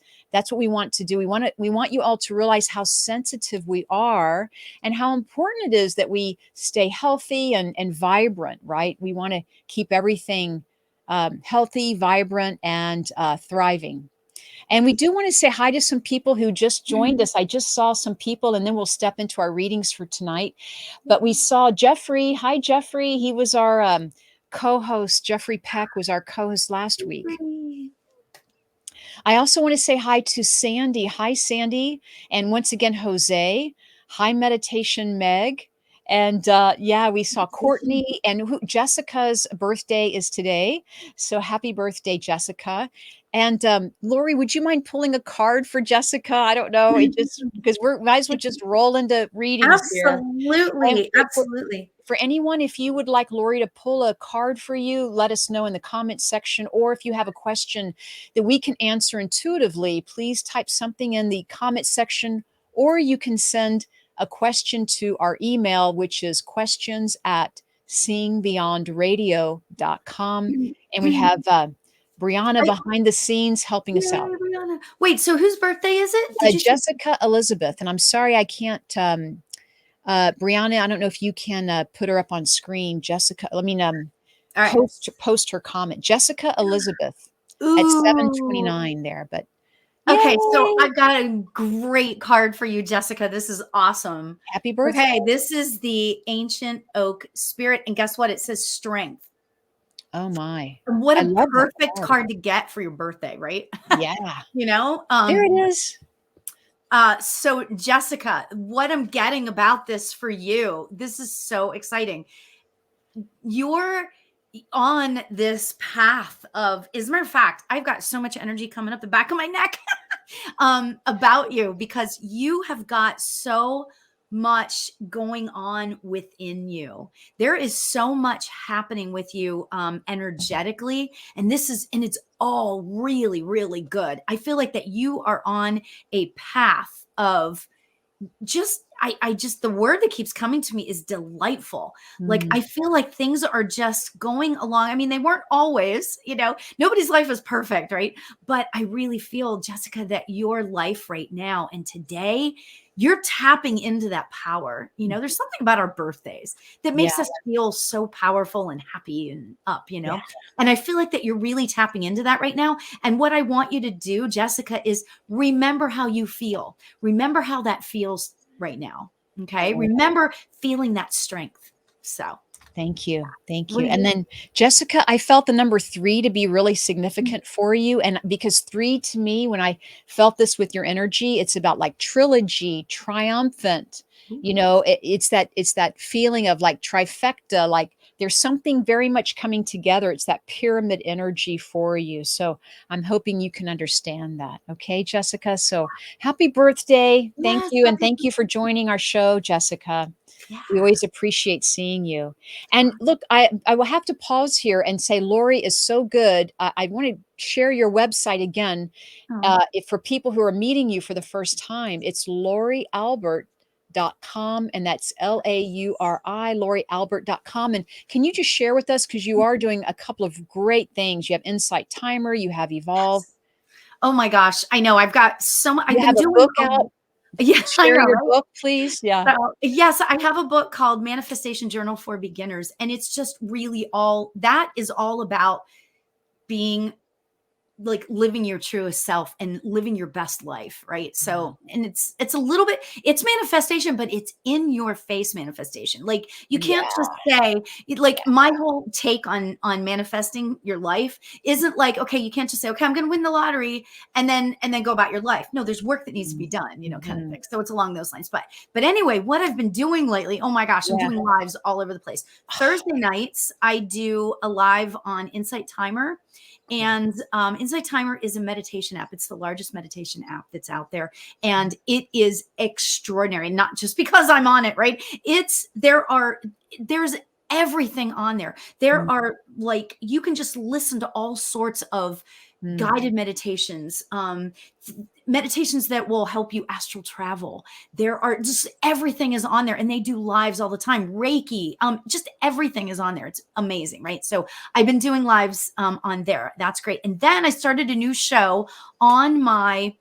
S2: what we want to do. We want you all to realize how sensitive we are, and how important it is that we stay healthy and vibrant, right? We want to keep everything healthy, vibrant, and thriving. And we do want to say hi to some people who just joined us. I just saw some people, and then we'll step into our readings for tonight. But we saw Jeffrey. Hi, Jeffrey. He was our co-host. Jeffrey Peck was our co-host last week. I also want to say hi to Sandy. Hi, Sandy. And once again, Jose. Hi, Meditation Meg. And yeah, we saw Courtney, and Jessica's birthday is today. So happy birthday, Jessica. And Lauri, would you mind pulling a card for Jessica? I don't know. It just, because we might as well just roll into readings here. And
S3: absolutely, absolutely.
S2: for anyone, if you would like Lauri to pull a card for you, let us know in the comments section. Or if you have a question that we can answer intuitively, please type something in the comment section, or you can send a question to our email, which is questions@seeingbeyondradio.com. And we have Brianna
S3: I-
S2: behind the scenes helping us
S3: Yay,
S2: out.
S3: Brianna. Wait, so whose birthday is it? Did you say?
S2: Jessica Elizabeth, and I'm sorry I can't. Brianna, I don't know if you can put her up on screen. Jessica, I mean,
S3: All right.
S2: post her comment. Jessica Elizabeth. at
S3: Ooh.
S2: 7:29 there, but
S3: Okay, so
S2: yay!
S3: I've got a great card for you, Jessica. This is awesome.
S2: Happy birthday.
S3: Okay, this is the Ancient Oak Spirit, and guess what? It says strength.
S2: Oh my.
S3: And what
S2: I
S3: a
S2: love that
S3: perfect
S2: card.
S3: card to get for your birthday, right?
S2: Yeah.
S3: You know?
S2: There it is.
S3: So Jessica, what I'm getting about this for you, this is so exciting. You're on this path of, as a matter of fact, I've got so much energy coming up the back of my neck about you, because you have got so much going on within you. There is so much happening with you energetically, and it's all really, really good. I feel like that you are on a path of just I just, the word that keeps coming to me is delightful. Like,
S2: Mm,
S3: I feel like things are just going along. I mean, they weren't always, nobody's life is perfect, right? But I really feel, Jessica, that your life right now and today, you're tapping into that power. There's something about our birthdays that
S2: yeah,
S3: makes us feel so powerful and happy and up,
S2: yeah.
S3: and I feel like that you're really tapping into that right now. And what I want you to do, Jessica, is remember how you feel. Remember how that feels right now. Okay.
S2: Oh,
S3: Remember feeling that strength. So,
S2: thank you. Thank
S3: what
S2: you.
S3: do
S2: And
S3: you?
S2: then Jessica, I felt the number 3 to be really significant for you. And because 3 to me, when I felt this with your energy, it's about like trilogy, triumphant. It's that feeling of like trifecta, like there's something very much coming together. It's that pyramid energy for you. So I'm hoping you can understand that. Okay, Jessica. So happy birthday. Thank
S3: Yes.
S2: you. And thank you for joining our show, Jessica.
S3: Yeah.
S2: We always appreciate seeing you. And look, I will have to pause here and say Lauri is so good. I want to share your website again.
S3: Oh,
S2: If for people who are meeting you for the first time, it's laurialbert.com, and that's Lauri, laurialbert.com. And can you just share with us, because you are doing a couple of great things. You have Insight Timer, you have Evolve,
S3: yes. Oh my gosh. I know. I've got so much. I've
S2: you
S3: been
S2: have a
S3: doing
S2: book out.
S3: yeah, I
S2: Share
S3: know,
S2: your
S3: right?
S2: book, please. Yeah.
S3: So, yes, I have a book called Manifestation Journal for Beginners. And it's just really that is all about being like living your truest self and living your best life, right?
S2: Yeah.
S3: So, and it's a little bit, it's manifestation, but it's in your face manifestation. Like, you can't
S2: Yeah.
S3: just say, like, my whole take on manifesting your life isn't like, okay, you can't just say, okay, I'm going to win the lottery and then go about your life. No, there's work that needs to be done, kind of
S2: Mhm.
S3: thing. So it's along those lines. But anyway, what I've been doing lately, oh my gosh, I'm
S2: Yeah.
S3: doing lives all over the place. Thursday nights I do a live on Insight Timer.
S2: Great.
S3: And Insight Timer is a meditation app. It's the largest meditation app that's out there. And it is extraordinary, not just because I'm on it, right? There's everything on there. There
S2: Mm,
S3: are, like, you can just listen to all sorts of
S2: mm.
S3: guided meditations, meditations that will help you astral travel. There are just, everything is on there, and they do lives all the time. Reiki, just everything is on there. It's amazing, right? So I've been doing lives on there. That's great. And then I started a new show on my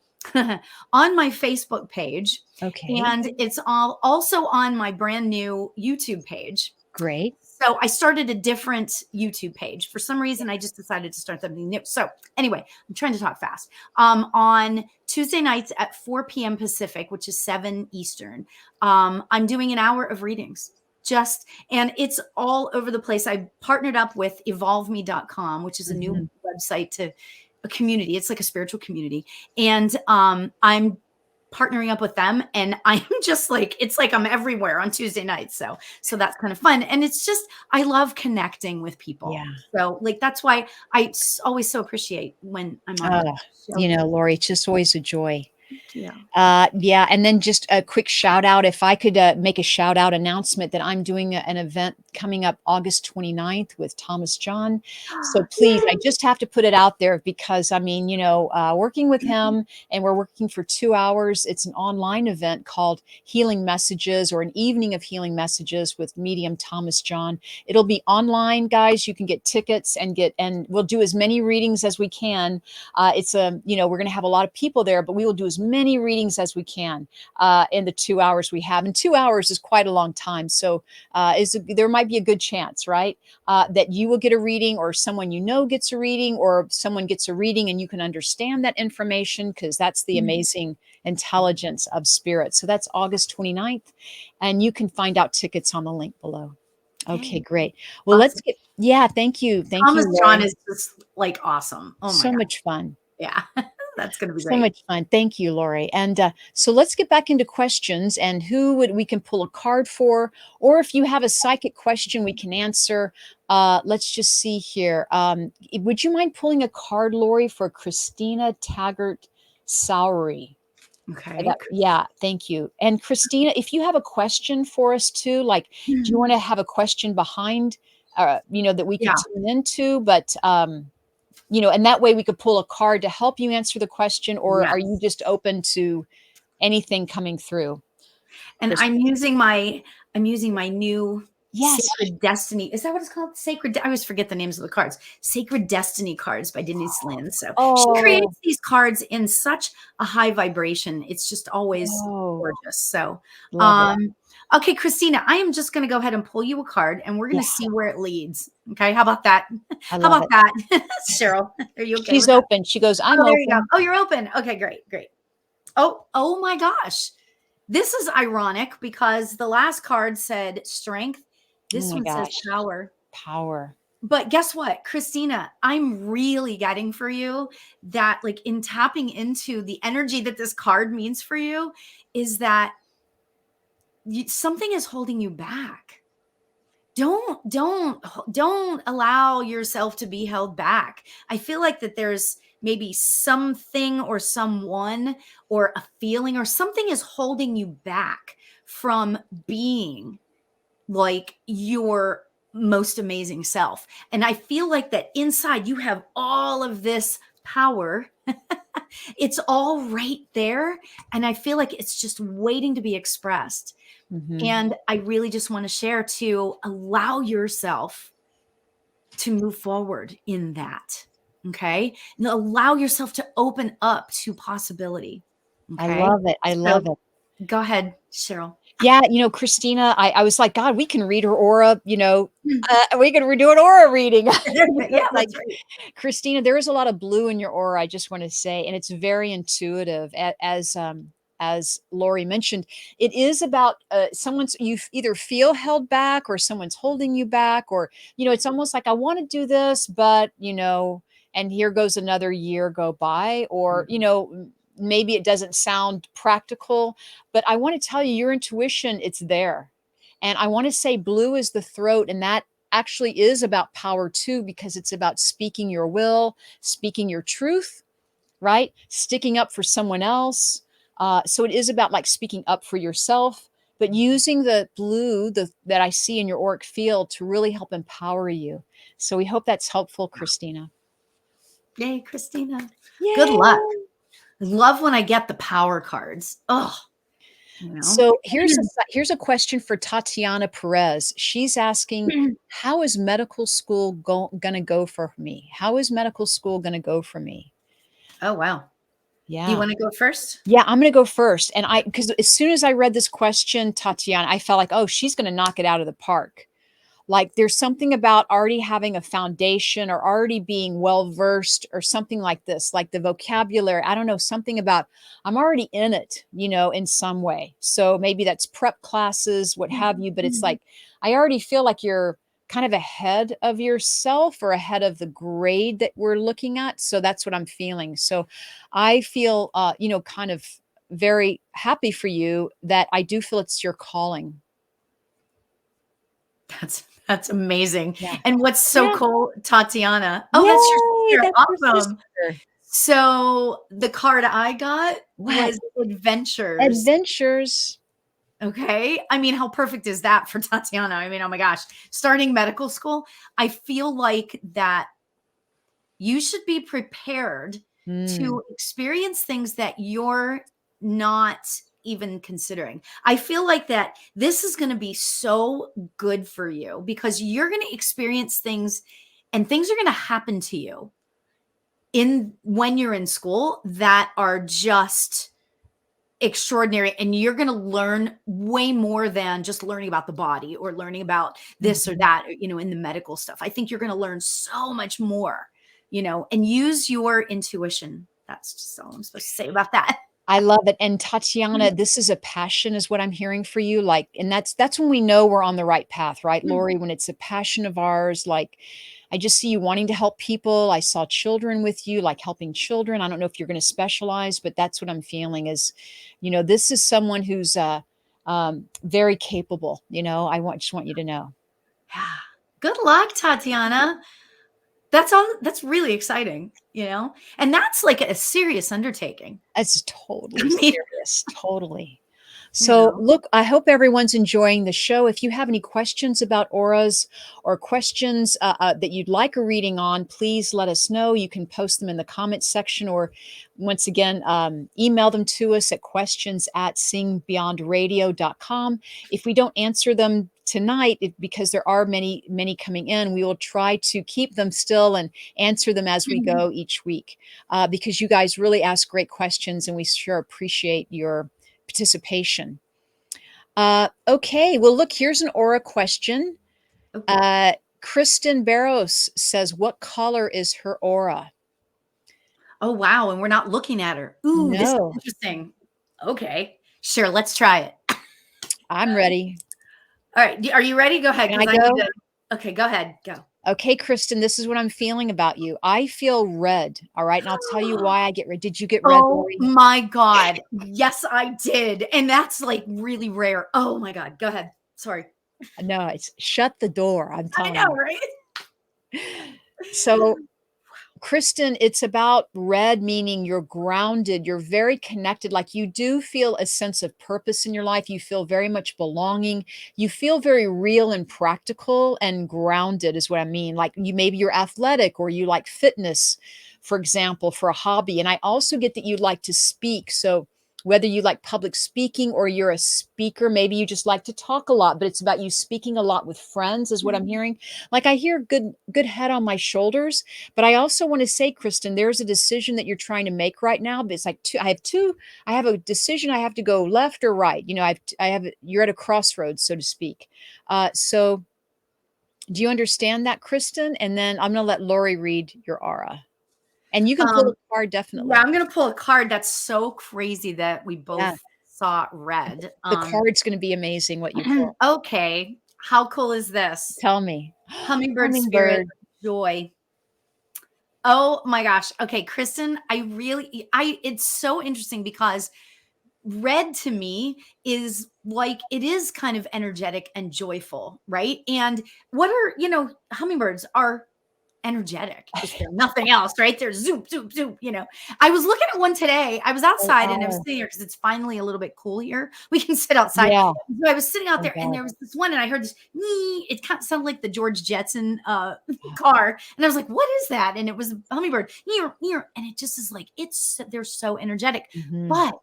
S3: on my Facebook page,
S2: Okay.
S3: and it's all also on my brand new YouTube page.
S2: Great.
S3: So I started a different YouTube page. For some reason, I just decided to start something new. So anyway, I'm trying to talk fast. On Tuesday nights at 4 p.m. Pacific, which is 7 Eastern, I'm doing an hour of readings. And it's all over the place. I partnered up with evolveme.com, which is a new
S2: Mhm.
S3: website to a community. It's like a spiritual community. And I'm partnering up with them, and I'm just like, it's like I'm everywhere on Tuesday nights. So that's kind of fun. And it's just, I love connecting with people.
S2: Yeah.
S3: So, like, that's why always so appreciate when I'm on the
S2: Oh,
S3: show.
S2: Lauri, it's just always a joy.
S3: Yeah.
S2: Yeah, and then just a quick shout out. If I could make a shout out announcement that I'm doing an event coming up August 29th with Thomas John. So please, I just have to put it out there because I mean, working with him, and we're working for 2 hours. It's an online event called Healing Messages, or an evening of healing messages with medium Thomas John. It'll be online, guys. You can get tickets and we'll do as many readings as we can. We're going to have a lot of people there, but we will do as as many readings as we can in the 2 hours we have. And 2 hours is quite a long time. So there might be a good chance, right, that you will get a reading, or someone you know gets a reading, or someone gets a reading and you can understand that information, because that's the amazing intelligence of spirit. So that's August 29th. And you can find out tickets on the link below. Okay,
S3: Yay.
S2: great. Well,
S3: Awesome.
S2: yeah, thank you. Thank
S3: Thomas
S2: you,
S3: John
S2: Lauri.
S3: is just like awesome. Oh my
S2: So
S3: God.
S2: much fun.
S3: Yeah. That's going to be
S2: So
S3: great.
S2: much fun. Thank you, Lauri. And so let's get back into questions, and we can pull a card for, or if you have a psychic question we can answer. Let's just see here. Would you mind pulling a card, Lauri, for Christina Taggart Sowery?
S3: Okay.
S2: Yeah, thank you. And Christina, if you have a question for us too, like, do you want to have a question behind, that we can
S3: Yeah.
S2: tune into? But, and that way we could pull a card to help you answer the question, or are you
S3: Yes.
S2: just open to anything coming through?
S3: And I'm using my new
S2: Yes.
S3: Sacred Destiny. Is that what it's called? I always forget the names of the cards. Sacred Destiny cards by Denise Lynn. So she
S2: Oh,
S3: creates these cards in such a high vibration. It's just always
S2: oh,
S3: gorgeous. So,
S2: love it.
S3: okay, Christina, I am just going to go ahead and pull you a card, and we're going
S2: Yeah,
S3: to see where it leads. Okay, how about that?
S2: I
S3: How
S2: love
S3: about
S2: it.
S3: that, Cheryl? Are you okay
S2: She's
S3: with that?
S2: open. She goes, I'm
S3: Oh, there you go.
S2: open.
S3: Oh, you're open. Okay, great, great. Oh my gosh. This is ironic because the last card said strength.
S2: Oh
S3: This
S2: my
S3: one says
S2: gosh.
S3: power.
S2: Power.
S3: But guess what, Christina, I'm really getting for you that, like, in tapping into the energy that this card means for you, is that something is holding you back. Don't allow yourself to be held back. I feel like that there's maybe something or someone or a feeling or something is holding you back from being like your most amazing self. And I feel like that inside you have all of this power. It's all right there. And I feel like it's just waiting to be expressed.
S2: Mhm.
S3: And I really just want to share to allow yourself to move forward in that. Okay. And allow yourself to open up to possibility.
S2: I
S3: Okay.
S2: love it. I
S3: So
S2: love it.
S3: go ahead, Cheryl.
S2: Yeah, Christina, I was like, God, we can read her aura, we can do an aura reading.
S3: Yeah,
S2: Like,
S3: that's right.
S2: Christina, there is a lot of blue in your aura, I just want to say, and it's very intuitive. As Lauri mentioned, it is about you either feel held back, or someone's holding you back, or it's almost like, I want to do this, but and here goes another year go by, or maybe it doesn't sound practical, but I want to tell you, your intuition, it's there. And I want to say blue is the throat, and that actually is about power too, because it's about speaking your will, speaking your truth, right? Sticking up for someone else. So it is about, like, speaking up for yourself, but using the blue that I see in your auric field to really help empower you. So we hope that's helpful, Christina.
S3: Yay, Christina. Good luck.
S2: Yay!
S3: Love when I get the power cards. Oh,
S2: So here's a question for Tatiana Perez. She's asking, how is medical school gonna go for me? How is medical school gonna go for me?
S3: Oh, wow. You
S2: Yeah.
S3: want to go first?
S2: Yeah, I'm gonna go first. And because as soon as I read this question, Tatiana, I felt like, oh, she's gonna knock it out of the park. Like, there's something about already having a foundation, or already being well versed, or something like this, like the vocabulary. I don't know, something about, I'm already in it, in some way. So maybe that's prep classes, what have you. But it's like, I already feel like you're kind of ahead of yourself, or ahead of the grade that we're looking at. So that's what I'm feeling. So I feel, kind of very happy for you, that I do feel it's your calling.
S3: That's amazing.
S2: Yeah.
S3: And what's so
S2: Yeah.
S3: cool, Tatiana? Oh, that's
S2: Yay,
S3: your sister.
S2: that's your
S3: Awesome.
S2: sister.
S3: So the card I got
S2: What?
S3: was adventures.
S2: Adventures.
S3: Okay. I mean, how perfect is that for Tatiana? I mean, oh my gosh, starting medical school. I feel like that you should be prepared to experience things that you're not even considering. I feel like that this is going to be so good for you, because you're going to experience things, and things are going to happen to you when you're in school that are just extraordinary, and you're going to learn way more than just learning about the body or learning about this or that, you know, in the medical stuff. I think you're going to learn so much more, you know, and use your intuition. That's just all I'm supposed to say about that.
S2: I love it. And Tatiana, this is a passion is what I'm hearing for you. Like, and that's when we know we're on the right path, right, Lauri? When it's a passion of ours, like I just see you wanting to help people. I saw children with you, like helping children. I don't know if you're going to specialize, but that's what I'm feeling is, you know, this is someone who's very capable. You know, just want you to know.
S3: Yeah. Good luck, Tatiana. That's all. That's really exciting, you know, and that's like a serious undertaking.
S2: It's totally serious. Totally.
S3: You
S2: So
S3: know.
S2: look, I hope everyone's enjoying the show. If you have any questions about auras or questions that you'd like a reading on, please let us know. You can post them in the comments section, or once again, email them to us at questions@singbeyondradio.com. If we don't answer them tonight, because there are many, many coming in, we will try to keep them still and answer them as we go each week, because you guys really ask great questions and we sure appreciate your participation. Okay, well, look, here's an aura question. Kristen Barros says, what color is her aura?
S3: Oh, wow. And we're not looking at her. Ooh, This is interesting. Okay, sure. Let's try it.
S2: I'm ready.
S3: All right. Are you ready? Go ahead.
S2: Can I go?
S3: Okay, go ahead. Go.
S2: Okay, Kristen, this is what I'm feeling about you. I feel red. All right. And I'll tell you why I get red. Did you get red, Lauri?
S3: Oh my God. Yes, I did. And that's like really rare. Oh my God. Go ahead. Sorry.
S2: No, it's shut the door. I'm telling
S3: I know,
S2: you.
S3: right?
S2: So, Kristen, it's about red, meaning you're grounded, you're very connected, like you do feel a sense of purpose in your life. You feel very much belonging. You feel very real and practical and grounded is what I mean. Like maybe you're athletic or you like fitness, for example, for a hobby. And I also get that you like to speak. So whether you like public speaking or you're a speaker, maybe you just like to talk a lot, but it's about you speaking a lot with friends is what I'm hearing. Like I hear good head on my shoulders. But I also want to say, Kristen, there's a decision that you're trying to make right now. But it's like I have a decision. I have to go left or right. You know, you're at a crossroads, so to speak. So do you understand that, Kristen? And then I'm going to let Lauri read your aura. And you can pull a card, definitely.
S3: Yeah, I'm going to pull a card. That's so crazy that we both saw red.
S2: The card's going to be amazing what you pull.
S3: Okay. How cool is this?
S2: Tell me.
S3: Hummingbird spirit joy. Oh my gosh. Okay, Kristen, it's so interesting because red to me is like, it is kind of energetic and joyful, right? And hummingbirds are energetic. If they're nothing else, right? They're zoop, zoop, zoop, you know. I was looking at one today. I was outside and I was sitting here because it's finally a little bit cool here. We can sit outside.
S2: Yeah.
S3: So I was sitting out there and there was this one and I heard this, it kind of sounded like the George Jetson car. And I was like, what is that? And it was a hummingbird. And it just is like, they're so energetic. But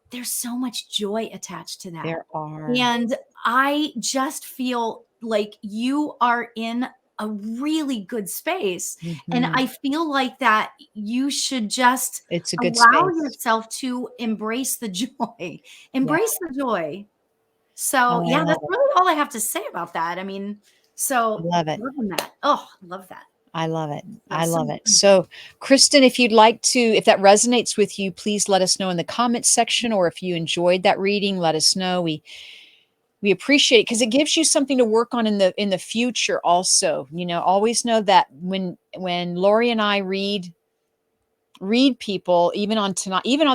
S3: there's so much joy attached to that.
S2: There are.
S3: And I just feel like you are in a really good space. And I feel like that you should just allow yourself to embrace the joy. Embrace the joy. So that's really all I have to say about that. I mean, so
S2: love it.
S3: Loving that. Oh, love that.
S2: I love it. I love it. So, Kristen, if that resonates with you, please let us know in the comments section, or if you enjoyed that reading, let us know. We appreciate it because it gives you something to work on in the future also. You know, always know that when Lauri and I read people, even on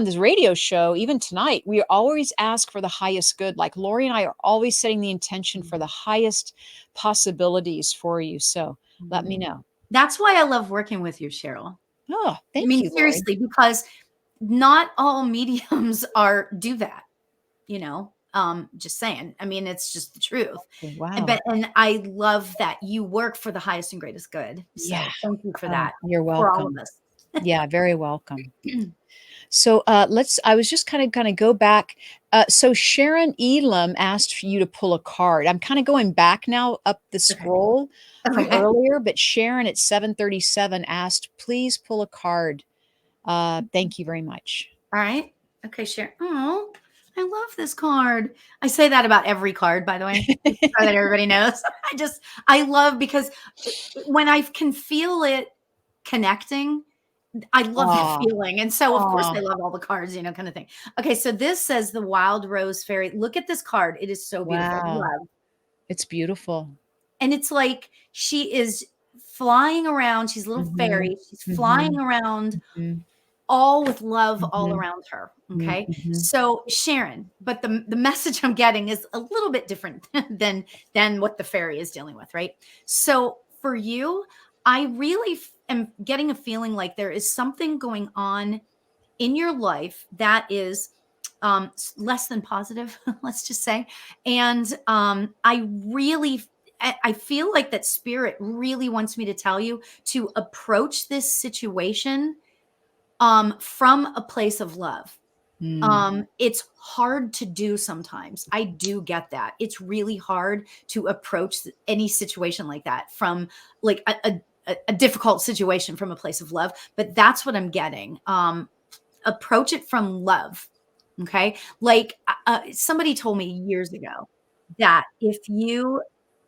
S2: this radio show, even tonight, we always ask for the highest good. Like Lauri and I are always setting the intention for the highest possibilities for you. So let me know.
S3: That's why I love working with you, Cheryl.
S2: Oh, thank you.
S3: Seriously, because not all mediums do that, you know. Just saying. I mean, it's just the truth.
S2: Wow.
S3: And I love that you work for the highest and greatest good. So thank you for that.
S2: You're welcome.
S3: For all of us.
S2: Yeah, very welcome. So I was just kind of go back. So Sharon Elam asked for you to pull a card. I'm kind of going back now up the scroll from earlier, but Sharon at 7:37 asked, please pull a card. Thank you very much.
S3: All right. Okay, Sharon. Oh, I love this card. I say that about every card, by the way, so that everybody knows. I love because when I can feel it connecting, I love that
S2: Oh,
S3: feeling. And so, of course,
S2: oh,
S3: I love all the cards, kind of thing. Okay, so this says the Wild Rose Fairy. Look at this card. It is so beautiful.
S2: wow.
S3: Love.
S2: It's beautiful.
S3: And it's like she is flying around. She's a little
S2: Mhm,
S3: fairy. She's flying
S2: mhm,
S3: around
S2: mhm,
S3: all with love all
S2: mhm,
S3: around her.
S2: mhm,
S3: Okay.
S2: mhm.
S3: So Sharon, but the message I'm getting is a little bit different than what the fairy is dealing with, right? So for you, I really am getting a feeling like there is something going on in your life that is less than positive, let's just say. And I feel like that spirit really wants me to tell you to approach this situation from a place of love.
S2: Mm.
S3: It's hard to do sometimes. I do get that. It's really hard to approach any situation like that from like a difficult situation from a place of love, but that's what I'm getting. Approach it from love. Okay. Like somebody told me years ago that if you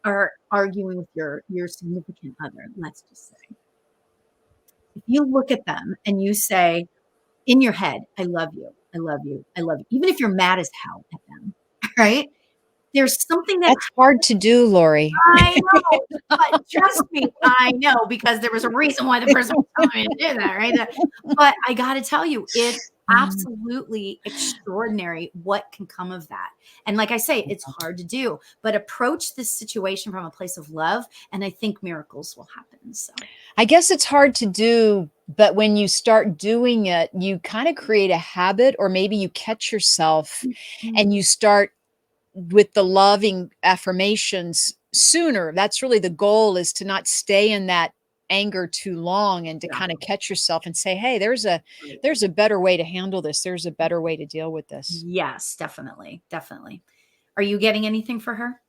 S3: are arguing with your significant other, let's just say, if you look at them and you say in your head, I love you, I love you, I love you, even if you're mad as hell at them, right? There's something that
S2: That's hard to do, Lori.
S3: I know, but trust me, I know because there was a reason why the person was telling me to do that, right? But I got to tell you, it's
S2: Mm.
S3: absolutely extraordinary what can come of that. And like I say, it's hard to do, but approach this situation from a place of love, and I think miracles will happen. So,
S2: I guess it's hard to do, but when you start doing it, you kind of create a habit, or maybe you catch yourself
S3: mm,
S2: and you start with the loving affirmations sooner. That's really the goal, is to not stay in that anger too long and to
S3: yeah,
S2: kind of catch yourself and say, "Hey,
S3: right.
S2: there's a better way to handle this. There's a better way to deal with this."
S3: Yes, definitely, definitely. Are you getting anything for her?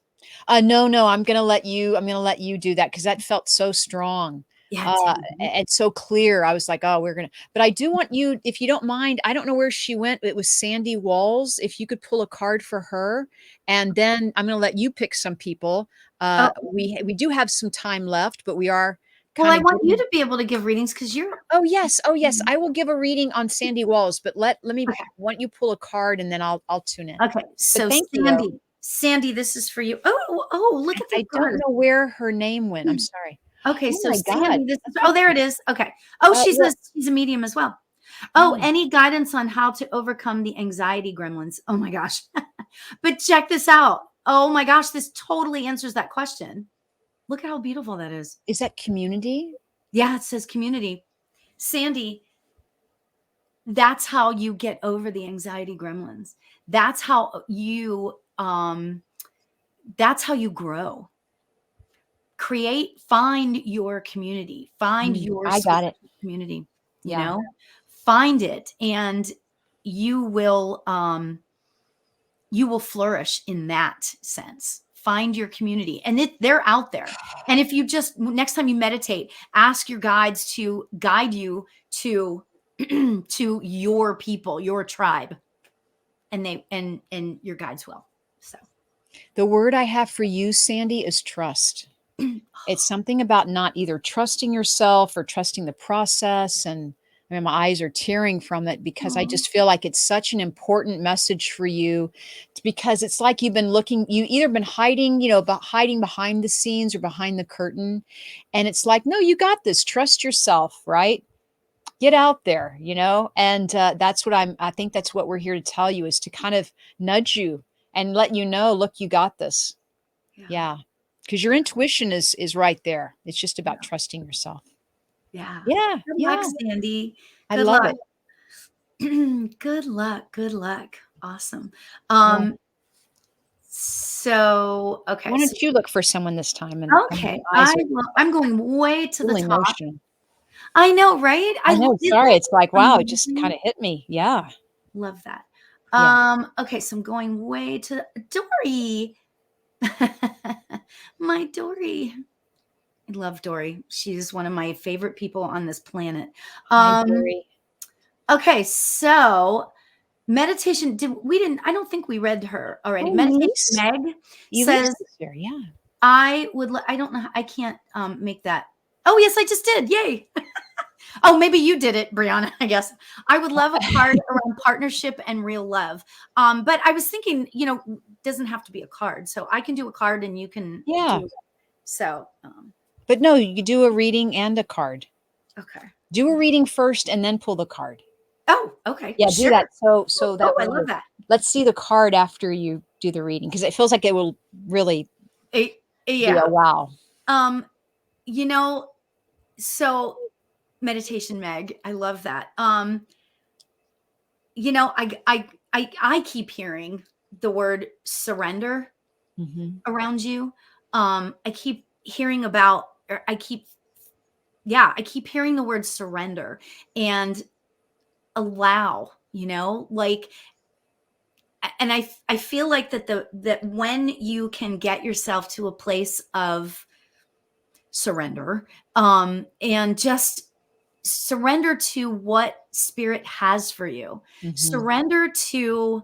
S2: No, no, I'm gonna let you do that because that felt so strong,
S3: Yeah, it did.
S2: and so clear. I was like, "Oh, we're gonna," but I do want you, if you don't mind, I don't know where she went. It was Sandy Walls. If you could pull a card for her, and then I'm gonna let you pick some people.
S3: Oh,
S2: We do have some time left, but we are
S3: well,
S2: kind
S3: I
S2: of
S3: want you
S2: getting.
S3: to be able to give readings because you're
S2: Oh, yes, I will give a reading on Sandy Walls, but let me
S3: okay.
S2: why don't you pull a card, and then I'll tune in.
S3: Okay,
S2: But
S3: so
S2: thank you, though.
S3: Sandy, this is for you. Oh, look at the
S2: I don't
S3: card.
S2: know where her name went. I'm sorry.
S3: Okay,
S2: Oh
S3: so
S2: my god.
S3: Sandy, this is
S2: That's
S3: oh,
S2: okay.
S3: there it is. Okay. Oh,
S2: Well,
S3: she's a medium as well. Oh,
S2: oh,
S3: any guidance on how to overcome the anxiety gremlins? Oh my gosh. But check this out. Oh my gosh, this totally answers that question. Look at how beautiful that is.
S2: is that community?
S3: Yeah, it says community. Sandy, that's how you get over the anxiety gremlins. That's how you that's how you grow. Find your community, find your
S2: I got
S3: specific
S2: it.
S3: community, you
S2: Yeah.
S3: know, find it and you will flourish in that sense. Find your community and they're out there. And if you just next time you meditate, ask your guides to guide you to to your people, your tribe, and and your guides will. So
S2: The word I have for you, Sandy, is trust. It's something about not either trusting yourself or trusting the process. And I mean, my eyes are tearing from it because I
S3: oh,
S2: just feel like it's such an important message for you. It's because it's like you've been looking, you either been hiding, hiding behind the scenes or behind the curtain. And it's like, no, you got this. Trust yourself, right? Get out there, and that's what I think that's what we're here to tell you, is to kind of nudge you and let you know, look, you got this.
S3: yeah,
S2: Yeah, because your
S3: yeah,
S2: intuition is right there. It's just about
S3: yeah,
S2: trusting yourself.
S3: yeah.
S2: Yeah,
S3: Good luck,
S2: yeah,
S3: Sandy.
S2: I
S3: Good
S2: love
S3: luck.
S2: it.
S3: Good luck. Good luck. Awesome.
S2: Yeah.
S3: Um, so okay,
S2: Why
S3: so
S2: don't you look for someone this time? And my
S3: okay,
S2: eyes are
S3: I'm going way to the
S2: really
S3: top.
S2: emotional.
S3: I know, right?
S2: I know.
S3: Isn't
S2: Sorry,
S3: it
S2: it's like, wow, it just kind
S3: amazing?
S2: of hit me. Yeah,
S3: Love that.
S2: yeah.
S3: Okay, so I'm going way to Dory. My Dory. I love Dory. She's one of my favorite people on this planet.
S2: Hi,
S3: Um,
S2: Dory.
S3: okay, so meditation. I don't think we read her already.
S2: Oh,
S3: Meditation
S2: Elise.
S3: Meg
S2: Elise
S3: says,
S2: is there, yeah.
S3: I don't know. I can't make that. Oh, yes, I just did. Yay. Oh, maybe you did it, Brianna, I guess. I would love a card around partnership and real love. But I was thinking, doesn't have to be a card. So I can do a card and you can
S2: Yeah.
S3: do so.
S2: But no, you do a reading and a card.
S3: Okay.
S2: Do a reading first and then pull the card.
S3: Oh, okay.
S2: Yeah,
S3: sure.
S2: Do that. So that
S3: I
S2: way,
S3: love that.
S2: let's see the card after you do the reading, because it feels like it will really be
S3: Yeah.
S2: a wow.
S3: So meditation, Meg, I love that. I keep hearing the word surrender around you. I keep hearing I keep hearing the word surrender and allow, and I feel like that when you can get yourself to a place of surrender, and just surrender to what spirit has for you, surrender to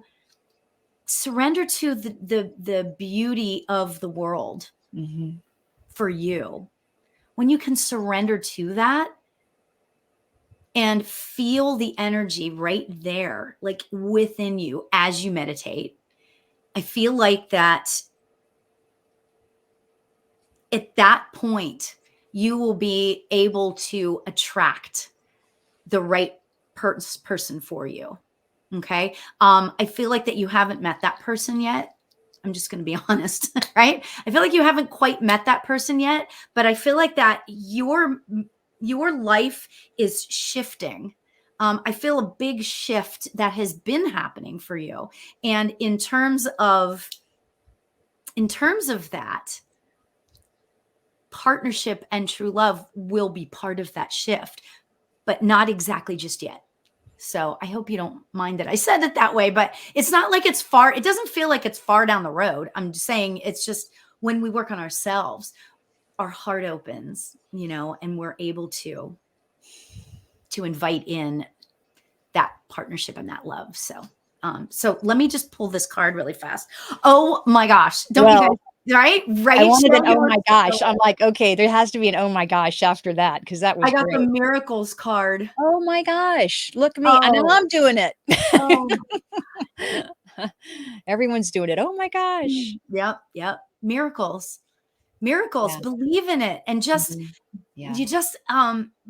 S3: the beauty of the world for you. When you can surrender to that and feel the energy right there, like within you as you meditate, I feel like that at that point, you will be able to attract the right person for you. Okay. I feel like that you haven't met that person yet. I'm just going to be honest, right? I feel like you haven't quite met that person yet, but I feel like that your life is shifting. I feel a big shift that has been happening for you. And in terms of that, partnership and true love will be part of that shift, but not exactly just yet. So I hope you don't mind that I said it that way, but it's not like it's far. It doesn't feel like it's far down the road. I'm just saying it's just when we work on ourselves, our heart opens, and we're able to invite in that partnership and that love. So let me just pull this card really fast. Oh my gosh. Don't you guys, right?
S2: I wanted
S3: Cheryl,
S2: an oh my gosh. I'm like, okay, there has to be an oh my gosh after that, because that was
S3: I got
S2: great.
S3: the miracles card.
S2: Oh my gosh. Look at me. I know I'm doing it.
S3: Oh.
S2: Everyone's doing it. Oh my gosh.
S3: Yep. Miracles. Yeah. Believe in it. And just, you just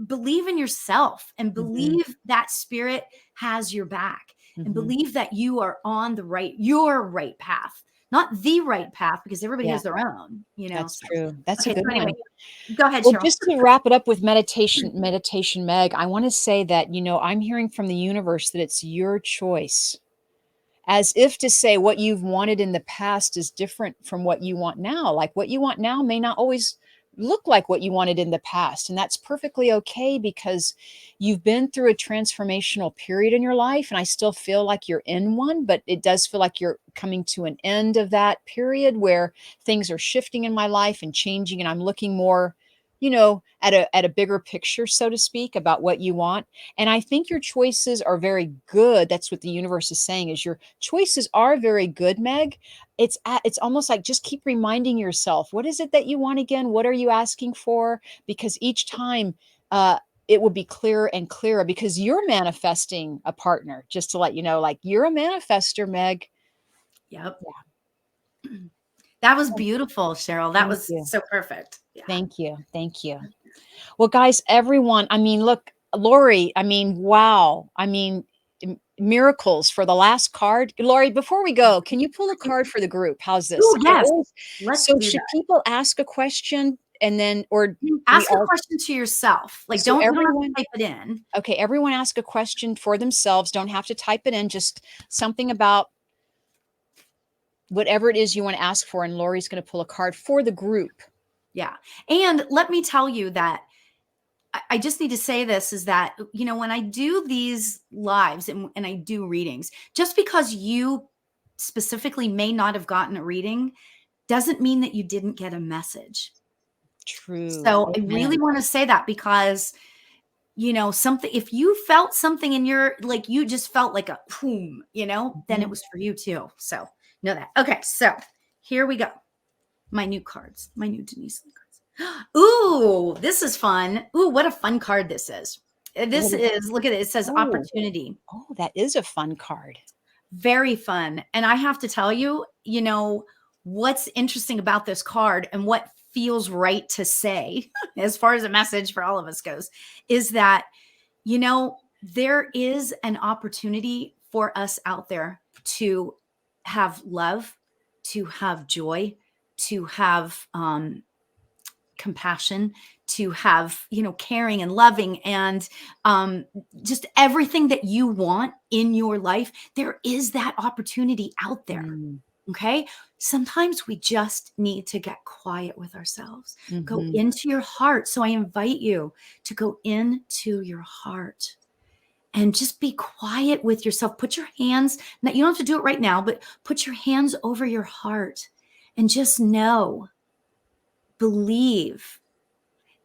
S3: believe in yourself and believe that spirit has your back, and believe that you are on your right path, not the right path, because everybody has their own,
S2: That's true. That's a good one.
S3: Go ahead,
S2: Well,
S3: Cheryl.
S2: just to wrap it up with meditation, Meg, I want to say that, I'm hearing from the universe that it's your choice, as if to say what you've wanted in the past is different from what you want now. Like what you want now may not always look like what you wanted in the past. And that's perfectly okay, because you've been through a transformational period in your life. And I still feel like you're in one, but it does feel like you're coming to an end of that period where things are shifting in my life and changing. And I'm looking more, at a bigger picture, so to speak, about what you want. And I think your choices are very good. That's what the universe is saying, is your choices are very good, Meg. It's almost like just keep reminding yourself, what is it that you want again? What are you asking for? Because each time it will be clearer and clearer, because you're manifesting a partner, just to let you know, like you're a manifester, Meg.
S3: Yep. Yeah. That was beautiful, Cheryl. That was so perfect.
S2: Yeah. Thank you. Thank you. Well, guys, everyone, look, Lauri, wow. Miracles for the last card. Lauri, before we go, can you pull a card for the group? How's this?
S3: Oh, yes.
S2: So should people ask a question and then, or
S3: ask a question to yourself? Like,
S2: so
S3: don't
S2: everyone
S3: type it in.
S2: Okay. Everyone ask a question for themselves. Don't have to type it in. Just something about whatever it is you want to ask for. And Lauri's going to pull a card for the group.
S3: Yeah. And let me tell you that I just need to say this, is that, when I do these lives and I do readings, just because you specifically may not have gotten a reading doesn't mean that you didn't get a message.
S2: True.
S3: So I really want to say that, because something, if you felt something in your, like, you just felt like a boom, then it was for you too. So know that. Okay. So here we go. My new cards, my new Denise cards. Ooh, this is fun. Ooh, what a fun card this is. This is, look at it. It says opportunity.
S2: Oh, that is a fun card.
S3: Very fun. And I have to tell you, what's interesting about this card and what feels right to say as far as a message for all of us goes is that, there is an opportunity for us out there to have love, to have joy, to have compassion, to have, caring and loving and just everything that you want in your life. There is that opportunity out there. Okay. Sometimes we just need to get quiet with ourselves, go into your heart. So I invite you to go into your heart and just be quiet with yourself. Put your hands, you don't have to do it right now, but put your hands over your heart and just believe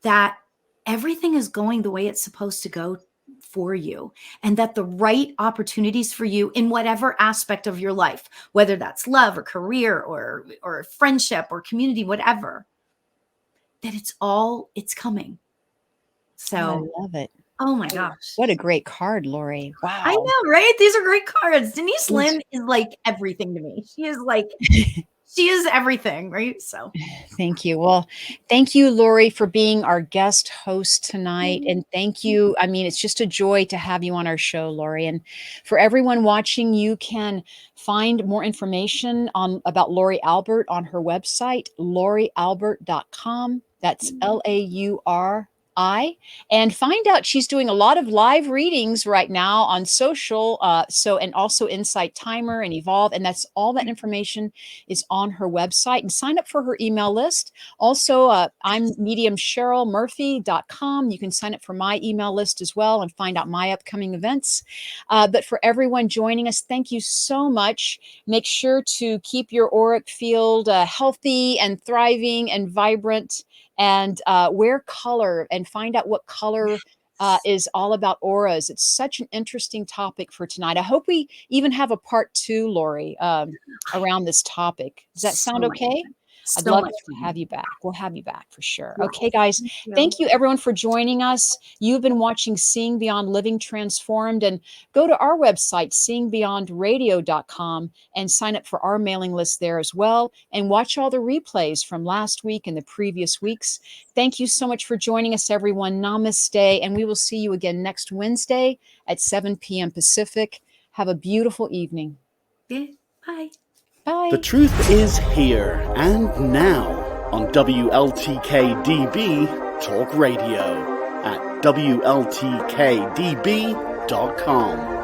S3: that everything is going the way it's supposed to go for you, and that the right opportunities for you in whatever aspect of your life, whether that's love or career or friendship or community, whatever, that it's coming. So
S2: I love it.
S3: Oh my gosh.
S2: What a great card, Lauri. Wow.
S3: I know, right? These are great cards. Denise Lynn is like everything to me. She is like, she is everything, right? So
S2: thank you. Well, thank you, Lauri, for being our guest host tonight. And thank you. I mean, it's just a joy to have you on our show, Lauri. And for everyone watching, you can find more information about Lauri Albert on her website, laurialbert.com. That's LAURI. And find out she's doing a lot of live readings right now on social. And also Insight Timer and Evolve. And that's all that information is on her website, and sign up for her email list. Also, I'm medium CherylMurphy.com. You can sign up for my email list as well and find out my upcoming events. But for everyone joining us, thank you so much. Make sure to keep your auric field healthy and thriving and vibrant, and wear color and find out what color is all about auras. It's such an interesting topic for tonight. I hope we even have a part 2, Lauri, around this topic. Does that sound okay? I'd love to have you back. We'll have you back for sure. Okay, guys, thank you everyone for joining us. You've been watching Seeing Beyond Living Transformed, and go to our website, seeingbeyondradio.com, and sign up for our mailing list there as well, and watch all the replays from last week and the previous weeks. Thank you so much for joining us, everyone. Namaste, and we will see you again next Wednesday at 7 p.m. Pacific. Have a beautiful evening.
S3: Bye.
S2: Bye.
S4: The truth is here and now on WLTK-DB Talk Radio at WLTKDB.com.